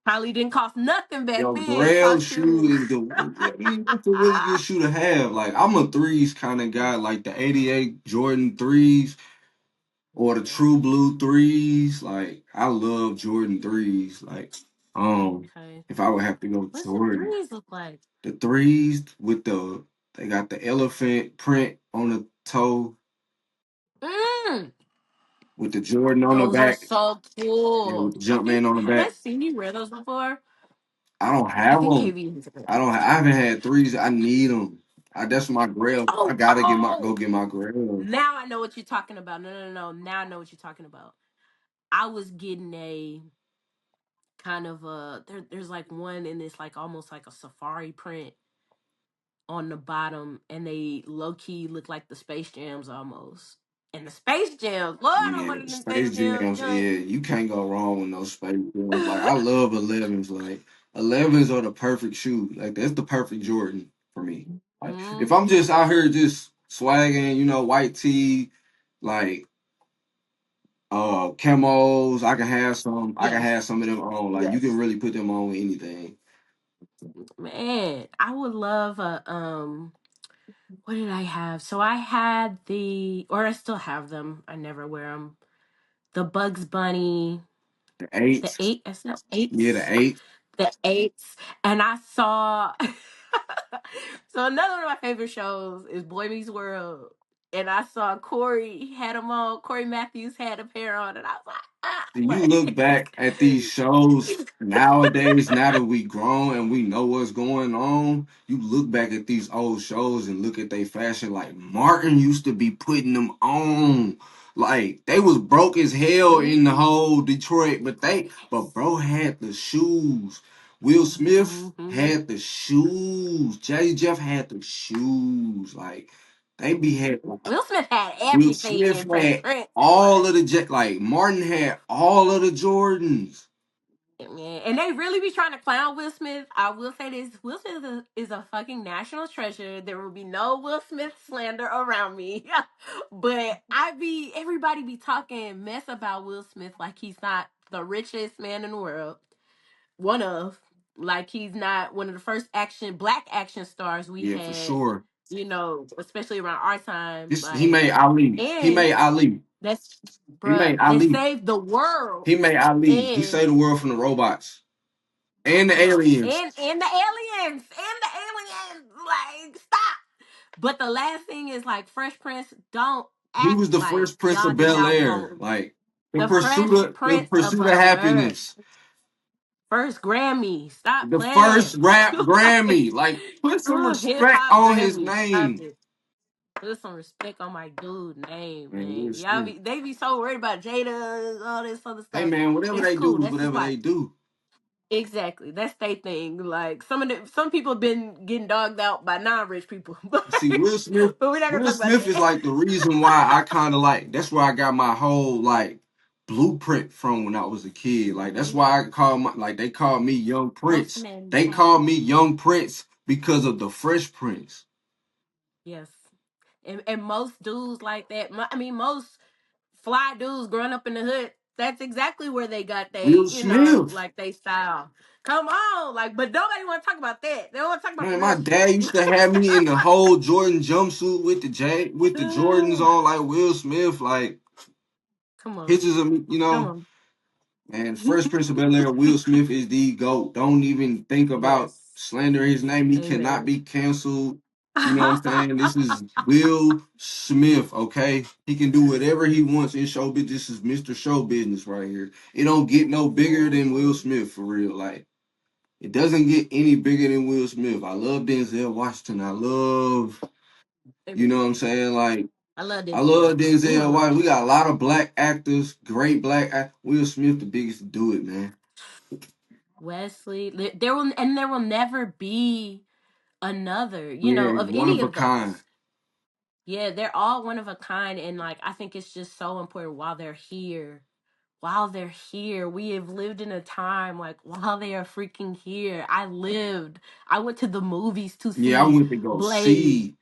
probably didn't cost nothing back Your then. grail Cost shoe shoes. is I mean, that's a really good shoe to have. Like I'm a threes kind of guy, like the '88 Jordan threes or the Yeah. True Blue threes. Like I love Jordan threes. Like Okay. if I would have to go What's the Jordan, threes look like? the threes with they got the elephant print on the toe Mm. with the Jordan on the Those are back so and with cool. the I think Jumpman on the have I back. seen you wear those before? I don't I have think them. KB has. I haven't had threes. I need them. That's my grail. I Oh, gotta go oh. get my grail. Now I know what you're talking about. No, no, no. Now I know what you're talking about. I was getting kind of there's like one in this like almost like a safari print on the bottom, and they low key look like the Space Jams almost. And the Space Jams, Lord, I Yeah, wanted them Space Space Jams Jams. junk. Yeah, you can't go wrong with those Space Jams. Like I love 11s. Like 11s are the perfect shoe. Like that's the perfect Jordan for me. Like if I'm Hmm. just out here just swagging, white tee, like camos, I can have some. I can Yes, have some of them on. Like you can yes. really put them on with anything. Man, I would love a what did I have? So I had or I still have them. I never wear them. The Bugs Bunny, The the eights, eight, it's not yeah, the eights, eights. the eights, and I saw. So another one of my favorite shows is Boy Meets World, and I saw Corey had them on. Corey Matthews had a pair on, and I was like, Do you look back at these shows nowadays, now that we grown and we know what's going on, you look back at these old shows and look at their fashion like Martin used to be putting them on. Like they was broke as hell in the mm-hmm, whole Detroit, but bro had the shoes. Will Smith mm-hmm. had the shoes. Jay Jeff had the shoes. Like they be had Will Smith had Will everything Smith in Fresh had Prince, all like. of like Martin had all of the Jordans. Man, and they really be trying to clown Will Smith. I will say this: Will Smith is a fucking national treasure. There will be no Will Smith slander around me. But everybody be talking mess about Will Smith like he's not the richest man in the world. One of, like he's not one of the first black action stars we Yeah, for had. sure. Especially around our time. This he Like, made Ali. He and made Ali. that's He bruh, made they Ali. saved the world. He made Ali. He And saved the world from the robots and the come on, aliens. and the aliens, like stop. But the last thing is like Fresh Prince. Don't He act was the like first Prince y'all of did Bel not Air. want Like the the pursuit Fresh of the Prince of pursuit of America. happiness. First Grammy. Stop The playing. first rap Like, Grammy. Like put some hip respect hop on his Grammy. Stop name. it. Put some respect on my dude name, Man, man. Will Y'all Smith. they be so worried about Jada and all this other Hey stuff. man, whatever It's they do cool. is That's his whatever life. they do. Exactly. That's their thing. Like some people have been getting dogged out by non-rich people. but See, Will Smith, we're not gonna Will talk about Smith is that. like the reason why I kind of like. That's where I got my whole like blueprint from when I was a kid. Like that's Mhm. why I call my like they call me Young Most Prince. men They have. call me Young Prince because of the Fresh Prince. Yes. And most dudes like that. I mean, most fly dudes growing up in the hood. That's exactly where they got Will Smith, like they style. Come on, like, but nobody want to talk about that. They want to talk about the man, my real dad shit. used to have me in the whole Jordan jumpsuit with the Jordans on, like Will Smith, like Come on, pictures of me, come on. And Fresh Prince of Bel Air, Will Smith is the GOAT. Don't even think about Yes, slandering his name. He cannot amen. be canceled. You know what I'm saying? This is Will Smith, okay? He can do whatever he wants in show business. This is Mr. Show Business right here. It don't get no bigger than Will Mhm. Smith for real. Like, it doesn't get any bigger than Will Smith. I love Denzel Washington. I love, you know what I'm Amen. saying? Like, I love I love Denzel. Denzel Mm. Washington. We got a lot of black actors, great black Will Smith, the biggest to do it, man. Wesley, there will never be another, Yeah, he's of one any of a of kind. those. Yeah, they're all one of a kind, and like I think it's just so important while they're here. While they're here, we have lived in a time like while they are freaking here. I went to the movies to Yeah, I see went to go Blade. see.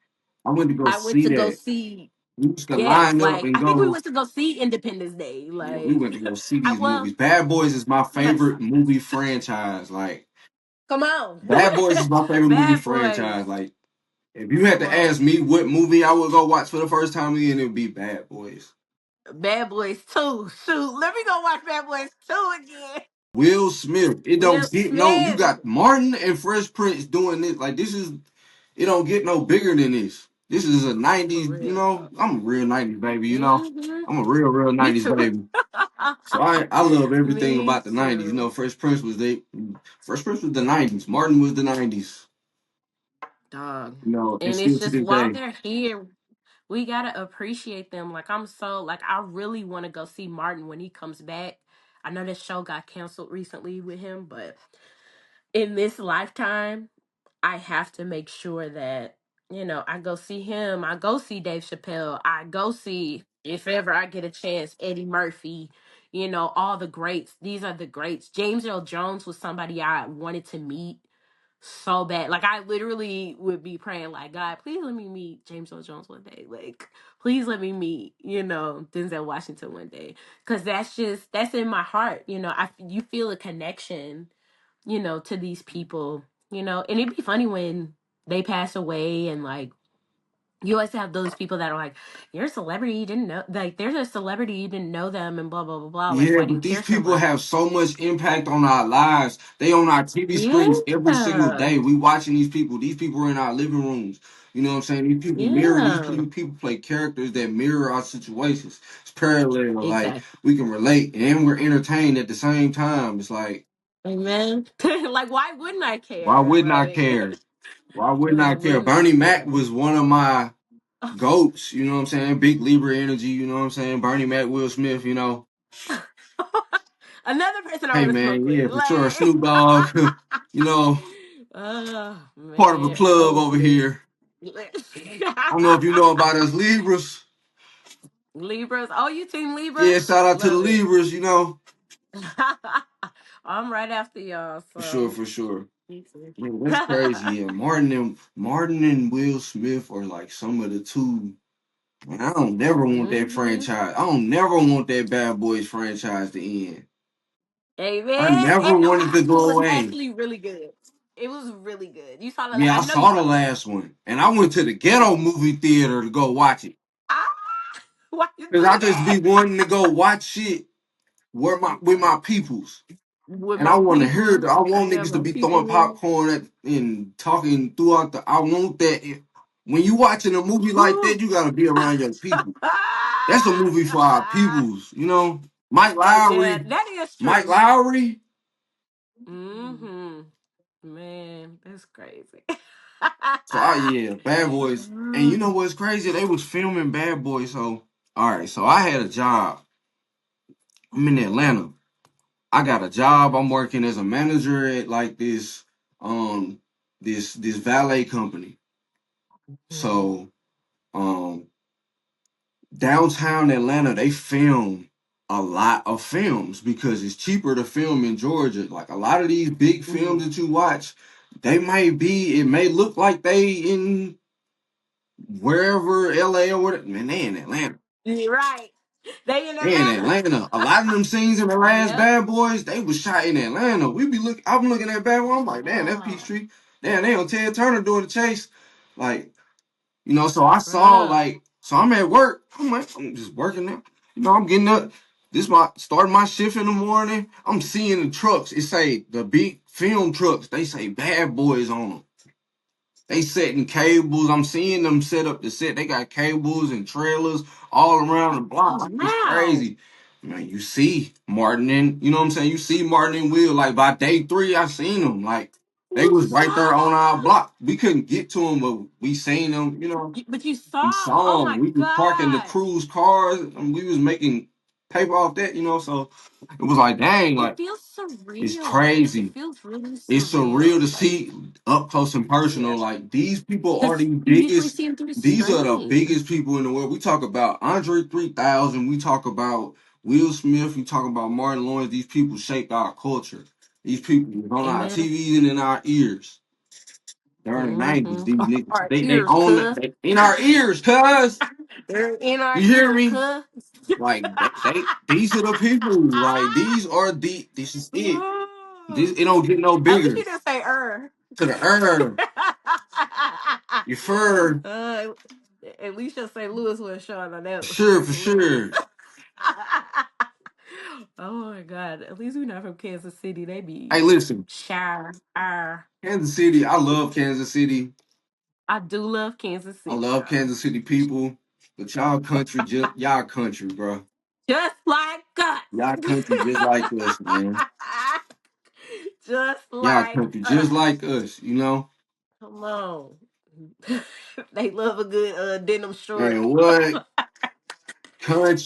I went to go I went see to go that. see, We used to yes, line up like and I think we go. went to go see Independence Day. Yeah, we Like, went to go see I these well, movies. Bad Boys is my nice. favorite movie franchise. Like Come on, Bad Boys is my favorite movie Bad Boys. franchise. Like if you had Come to ask on, me what movie I would go watch for the first time again, it would be Bad Boys. Bad Boys 2. Shoot, let me go watch Bad Boys 2 again. Will Smith. It Will don't get no. You Smith. got Martin and Fresh Prince doing this. Like this is. It don't get no bigger than this. This is a For '90s. real. I'm a real '90s baby. Hmm. I'm a real Me '90s too. baby. So I love everything Me about the '90s. too. Fresh Prince was the '90s. Martin was the '90s. Dog. And And still it's to just this while day. they're here, we gotta appreciate them. Like I really want to go see Martin when he comes back. I know this show got canceled recently with him, but in this lifetime, I have to make sure that, I go see him. I go see Dave Chappelle. I go see, if ever I get a chance, Eddie Murphy, all the greats. These are the greats. James Earl Jones was somebody I wanted to meet so bad. Like, I literally would be praying, like, God, please let me meet James Earl Jones one day. Like, please let me meet, Denzel Washington one day. Because that's in my heart. You feel a connection, to these people, and it'd be funny when they pass away and like you always have those people that are like, you're a celebrity, you didn't know, like there's a celebrity, you didn't know them and blah, blah, blah, blah. Like, Yeah, why do but you these care so people much? have so much impact on our lives. They on our TV screens every single Yeah. day. We watching these people. These people are in our living rooms. You know what I'm saying? These people mirror. Yeah. People play characters that mirror our situations. It's parallel. Like Exactly. we can relate and we're entertained at the same time. It's like, Amen. Like, why wouldn't I why care? wouldn't I Like, care? Why wouldn't why I care? wouldn't I Bernie Mac care? was one of my goats. You know what I'm saying? Big Libra energy. You know what I'm saying? Bernie Mac, Will Smith. You know. Another person I Hey want to smoke man, yeah, with. for sure. Like, Snoop Dogg. You know. oh Part of a man, club over Mostly. here. I don't know if you know about us Libras. Libras. Oh, you team Yeah, Libra? shout out to the Love it. Libras, you know. I'm right after y'all, For sure, so for sure. me too. Man, that's crazy. Yeah, Martin and Will Smith are like some of the two. Man, I don't never want that hmm franchise. I don't never want that Bad Boys franchise to end. I Amen. never And the wanted to last one go was away. actually really good. It was really good. You saw the? Yeah, I I know you saw the saw the last last one. one, and I went to the ghetto movie theater to go watch it. Ah, why you Cause do I just be that? wanting to go watch shit where my with my peoples. With And I my want to hear it. people, I I want got niggas to my be people throwing with popcorn and talking throughout the. I want that. When you watching a movie like me. that, you gotta be around your people. That's a movie for our peoples, you know. Mike Lowry, Amen. That is Mike true. Lowry. Mm-hmm. Man, that's crazy. So yeah, Bad Boys. And you know what's crazy? They was filming Bad Boys. So all right, so I had a job. I'm in Atlanta. I got a job. I'm working as a manager at like um this valet company. Mhm. So um downtown Atlanta, they film a lot of films because it's cheaper to film in Georgia. Like a lot of these big films Mhm. that you watch, it may look like they in wherever LA or whatever. Man, they in Atlanta. You're right. They in They in Atlanta. Atlanta. A lot of them scenes in the last Yep. Bad Boys, they was shot in Atlanta. I'm looking at Bad Boy, I'm like, damn, that's Oh, Peachtree. Damn, they on Ted Turner doing the chase. Like, you know, so I saw bruh. like, so I'm at work. I'm like, I'm just working now. You know, I'm getting up. Starting my shift in the morning. I'm seeing the trucks. It say the big film trucks. They say Bad Boys on them. They setting cables. I'm seeing them set up the set. They got cables and trailers all around the Oh, block. It's wow. crazy. Man, you see Martin and you know what I'm saying? You see Martin and Will. Like by day 3, I seen them. Like they You was right there on our saw. block. We couldn't get to them, but we seen them, you know. But you We saw. Oh saw them. my We was parking the gosh. cruise cars and we was making paper off that, you know. So it was like, dang, It like feels it's surreal. It crazy. feels really It's surreal to surreal. Like, see up close and yeah. personal. Like these people are Because the you usually biggest. see them through the These are the screen. biggest people in the world. We talk about Andre 3000. We talk about Will Smith. We talk about Martin Lawrence. These people shaped our culture. These people was on our Amen. TVs and in our ears during the 90s. Mm-hmm. These niggas, Our they ears, own cuz. it. They in our ears, cuz. They're in our You hear ears, me? cuz. Like these are the people. Like this is it. This it don't get no At least bigger. you didn't say To the earth. You fur. uh, at least your St. Louis was showing on that one. For St. Louis. sure. Oh my God. At least we're not from Kansas City. They Hey, be listen, shy. Kansas City. I love Kansas City. I do love Kansas I City, love though. Kansas City people. But y'all country, bro. Just like Y'all us. country just like us, man. Just Y'all like country just us. like us, you know. Come on. They love a good denim short. Man, what?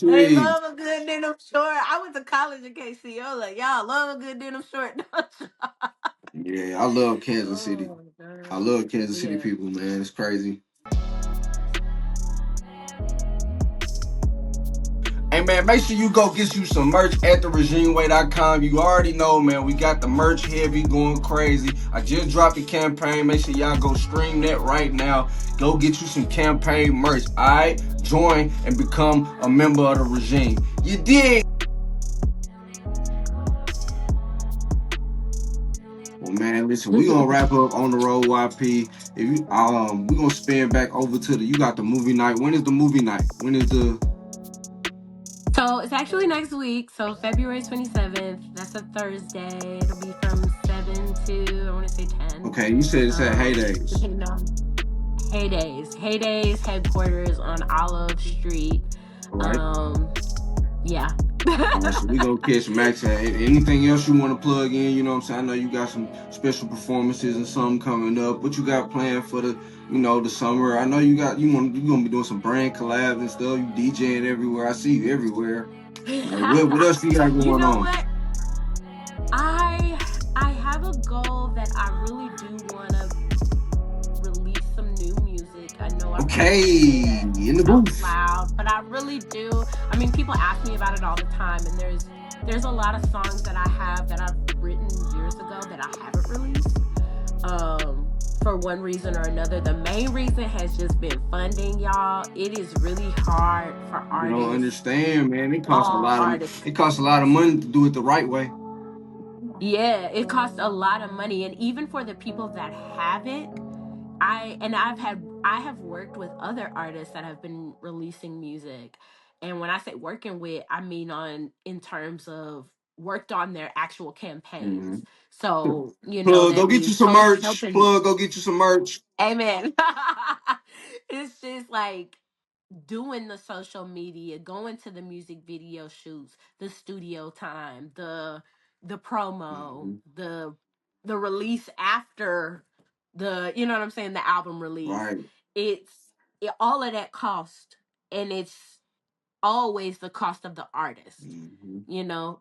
They Country. love a good denim short. I went to college in KC. Like, y'all love a good denim short. Don't y'all? Yeah, I love Kansas City. Oh my I god. love Kansas City Yeah. people, man. It's crazy. Hey man, make sure you go get you some merch at theregimeway.com. You already know, man, we got the merch heavy going crazy. I just dropped the campaign. Make sure y'all go stream that right now. Go get you some campaign merch. Alright? Join and become a member of the regime. You dig? Well man, listen, we gonna wrap up on the road YP. If you we gonna spin back over to you got the movie night. When is the movie night? When is the So it's actually next week. So February 27th. That's a Thursday. It'll be from 7 to, I want to say 10. Okay, you said it's at Heydays. Depending on Heydays headquarters on Olive Street. All right. Yeah. All right, so we gonna catch Maxa. Anything else you want to plug in? You know what I'm saying? I know you got some special performances and something coming up. What you got planned for the summer? I know you gonna be doing some brand collabs and stuff. You DJing everywhere. I see you everywhere. Like what else you got You going know on? what? I have a goal that I really do want to release some new music. I know I probably can't say Okay, that in the out booth. loud, but I really do. I mean, people ask me about it all the time, and there's a lot of songs that I have that I've written years ago that I haven't released. For one reason or another. The main reason has just been funding, y'all. It is really hard for You don't artists, understand, man. It costs a all lot of artists. it costs a lot of money to do it the right way. Yeah, it costs a lot of money, and even for the people that have it, I have worked with other artists that have been releasing music. And when I say working with, I mean on in terms of worked on their actual Mm-hmm. campaigns. So, Plug, go that get you means some merch. helping. Plug, go get you some merch. Amen. It's just like doing the social media, going to the music video shoots, the studio time, the promo, Mm-hmm. the release after you know what I'm saying, the album release. Right. It's all of that cost, and it's always the cost of the artist. Mm-hmm.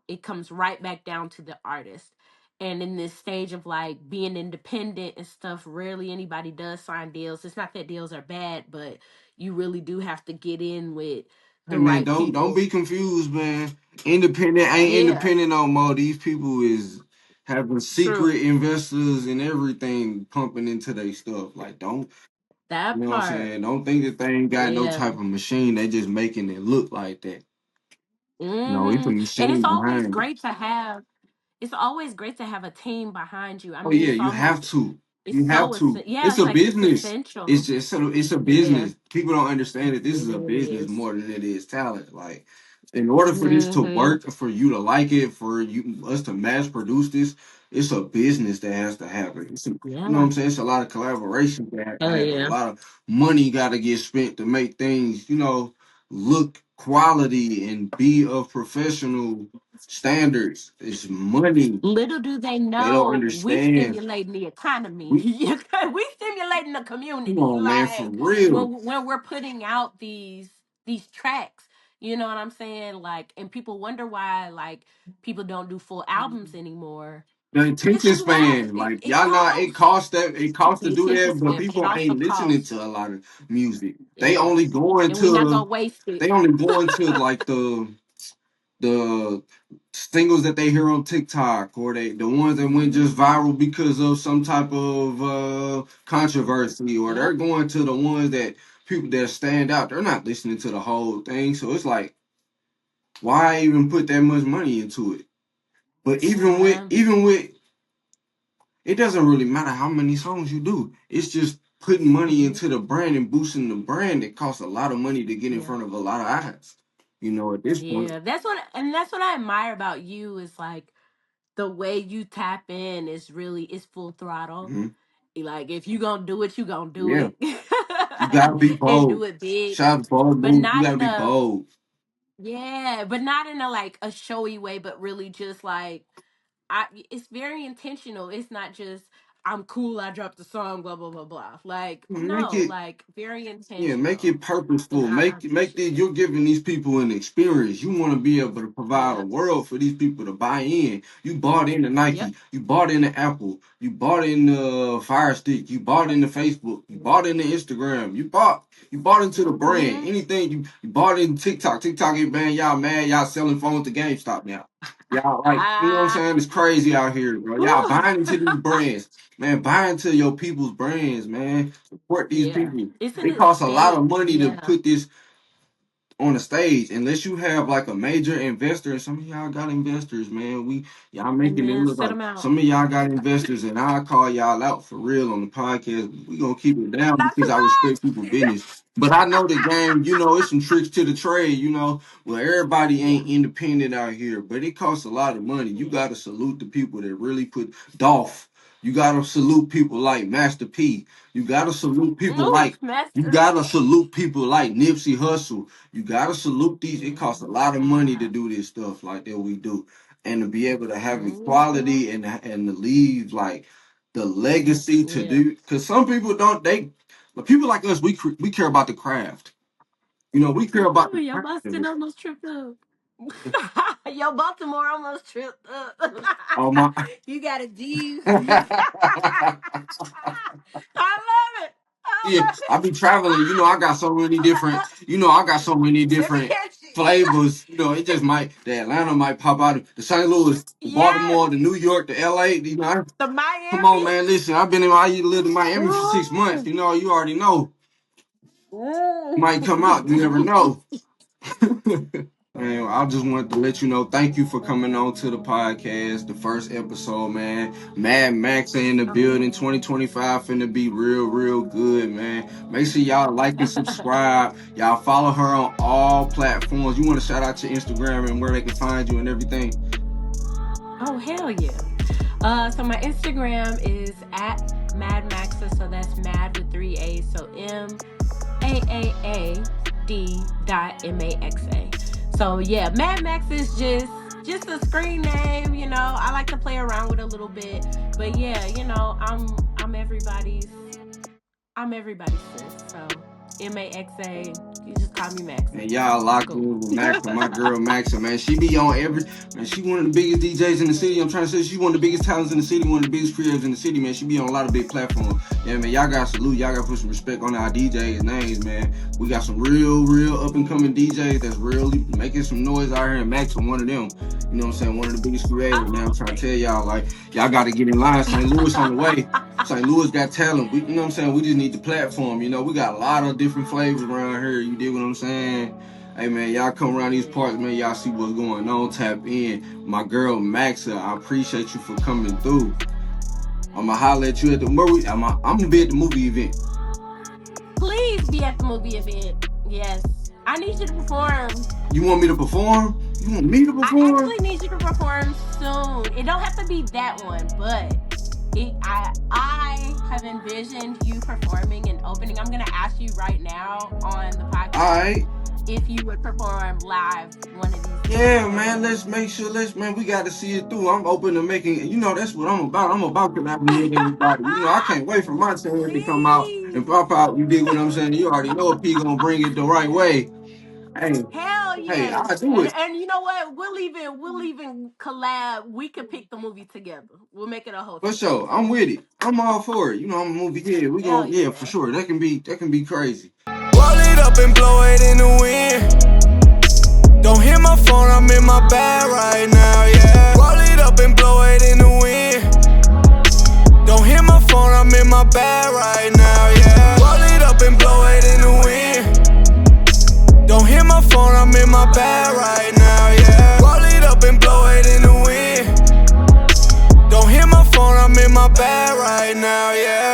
It comes right back down to the artist. And in this stage of like being independent and stuff, rarely anybody does sign deals. It's not that deals are bad, but you really do have to get in with Hey the man, right don't people. be confused, man. Independent ain't Yeah, independent no more. These people is having secret true. investors and everything pumping into their stuff. Like don't you That know what I'm part. saying? Don't think that they ain't got no Yeah. type of machine. They just making it look like that. No, it's a And machine behind it. it's always great to have a team behind you. I Oh mean, yeah, you have to. it's You have so to. yeah, It's it's a like it's business. essential. It's a Yeah, business. People don't understand that this it is a business is. more than it is talent. Like, in order for this to Mm-hmm. work, for you to like it, for you us to mass produce this, it's a business that has to happen. You know what Yeah. I'm saying? It's a lot of collaboration that have to Hell happen. A yeah. lot of money got to get spent to make things, look quality and be of professional standards. It's money. Little do they They don't know we understand. stimulating the economy. We We stimulating the Come community. on, man, for Like real. when we're putting out these tracks, you know what I'm saying? Like, and people wonder why like people don't do full albums anymore. The attention Because why? span, It like it y'all not, costs. it costs to The do attention that, but span, but it people also ain't listening costs. to a lot of music. It does. And we're not gonna waste it. They only going to like the singles that they hear on TikTok, or the ones that went just viral because of some type of controversy, or they're Yep. going to the ones that people that stand out. They're not listening to the whole thing. So it's like, why even put that much money into it? But Yeah. even with it doesn't really matter how many songs you do. It's just putting money Hmm. into the brand and boosting the brand. It costs a lot of money to get in Yeah. front of a lot of eyes. At this point. Yeah. That's what I admire about you is like the way you tap in is full throttle. Mhm. Like if you gonna do it, you gonna do Yeah, it, you gotta be and do bold. it big, Shout out to bold but move. You not gotta in be a bold. yeah, but not in a like a showy way, but really just like it's very intentional. It's not just I'm cool, I dropped the song, blah blah blah blah. Like, Make no, it, like very yeah, make intentional. it And purposeful. I Make appreciate it. it. You're giving these people an experience. You want to be able to provide a Yep. world for these people to buy in. You bought into Yep. Nike. You bought into Apple. You bought into Fire Stick. You bought into Facebook. You bought into Instagram. You bought into the brand. Mm-hmm. Anything you bought in TikTok. TikTok ain't banned. Y'all mad. Y'all selling phones to GameStop now. Y'all like, you know what I'm Ah. saying? It's crazy out here, bro. Y'all Whew. buying into these brands. Man, buy into your people's brands, man. Support these Yeah. people. It's in It the costs a lot of state. money to Yeah. put this on the stage unless you have like a major investor. And some of y'all got investors, man. Y'all And making it then look set like them out. some of y'all got investors, and I'll call y'all out for real on the podcast. We gonna keep it down Not too because I respect people much. business. But I know the game, it's some tricks to the trade, well, everybody Yeah. ain't independent out here, but it costs a lot of money. You Yeah. gotta salute the people that really put Dolph. You gotta salute people like Master P. You gotta salute people Ooh, like you Master gotta P. salute people like Nipsey Hussle. You gotta salute these. It costs a lot of money to Yeah. do this stuff like that we do, and to be able to have Mm-hmm. equality and to leave like the legacy to Yeah. do. Because some people don't. But people like us, we care about the craft. We care about Ooh, the your craft of Boston it. almost tripped up. Your Baltimore almost tripped up. Oh my. You got a D. You. I love it. Yeah, I I love be traveling. I got so many different. I got so many it. Let me different catch you. flavors. It just might. The Atlanta might pop out. The St. Louis, the Yes. Baltimore, the New York, the LA. The Come on, Miami. man. Listen, I've been in. I lived in Miami for 6 months. Mm. You already know. Might come out. You never Mm. know. Man, I just wanted to let you know, thank you for coming on to the podcast, the first episode, man. Mad Max in the building, Oh. 2025 finna be real, real good, man. Make sure y'all like and subscribe. Y'all follow her on all platforms. You want to shout out your Instagram and where they can find you and everything? Oh, hell yeah. So my Instagram is at Mad Maxa. So that's Mad with 3 A's. So MAAAD.MAXA. So yeah, Mad Max is just a screen name. I like to play around with a little bit, but yeah, I'm everybody's sis. So MAXA. You just call me Maxa. And y'all It's locked cool. in with Maxa, my girl Maxa, man. She be on man, she one of the biggest DJs in the city. I'm trying to say she's one of the biggest talents in the city, one of the biggest creators in the city, man. She be on a lot of big platforms. Yeah, man, y'all got to salute. Y'all got to put some respect on our DJs' names, man. We got some real up and coming DJs that's really making some noise out here, and Maxa one of them. You know what I'm saying? One of the biggest creators, man. I'm Oh, trying to tell thanks. y'all, like, y'all got to get in line. St. Louis on the way. St. Louis got talent. You know what I'm saying? We just need the platform. We got a lot of different flavors around here. You dig what I'm saying? Hey man, y'all come around these parts, man. Y'all see what's going on. Tap in. My girl Maxa, I appreciate you for coming through. I'ma holler at you at the movie. I'm gonna be at the movie event. Please be at the movie event. Yes. I need you to perform. You want me to perform? You want me to I perform? actually need you to perform soon. It don't have to be that one, but I have envisioned you performing and opening. I'm gonna ask you right now on the All podcast right. if you would perform live one of these Yeah, man. events. Let's make sure. Man. We got to see it through. I'm open to making. That's what I'm about. I'm about collaborating with everybody. I can't wait for my turn to come out and Please. pop out. You dig what I'm saying? You already know if P gonna bring it the right way. Hey, Hell hey, yes. I do And it. and you know what? We'll even collab. We could pick the movie together. We'll make it a whole For thing. sure. I'm with it. I'm all for it. I'm a movie kid. We Hell going yeah, for yeah. sure. That can be crazy. Roll it up and blow it in the wind. Don't hit my phone, I'm in my bag right now, yeah. Roll it up and blow it in the wind. Don't hit my phone, I'm in my bag right now, yeah. Roll it up and blow it in the wind. Don't hit my phone, I'm in my bag right now, yeah. Roll it up and blow it in the wind. Don't hit my phone, I'm in my bag right now, yeah.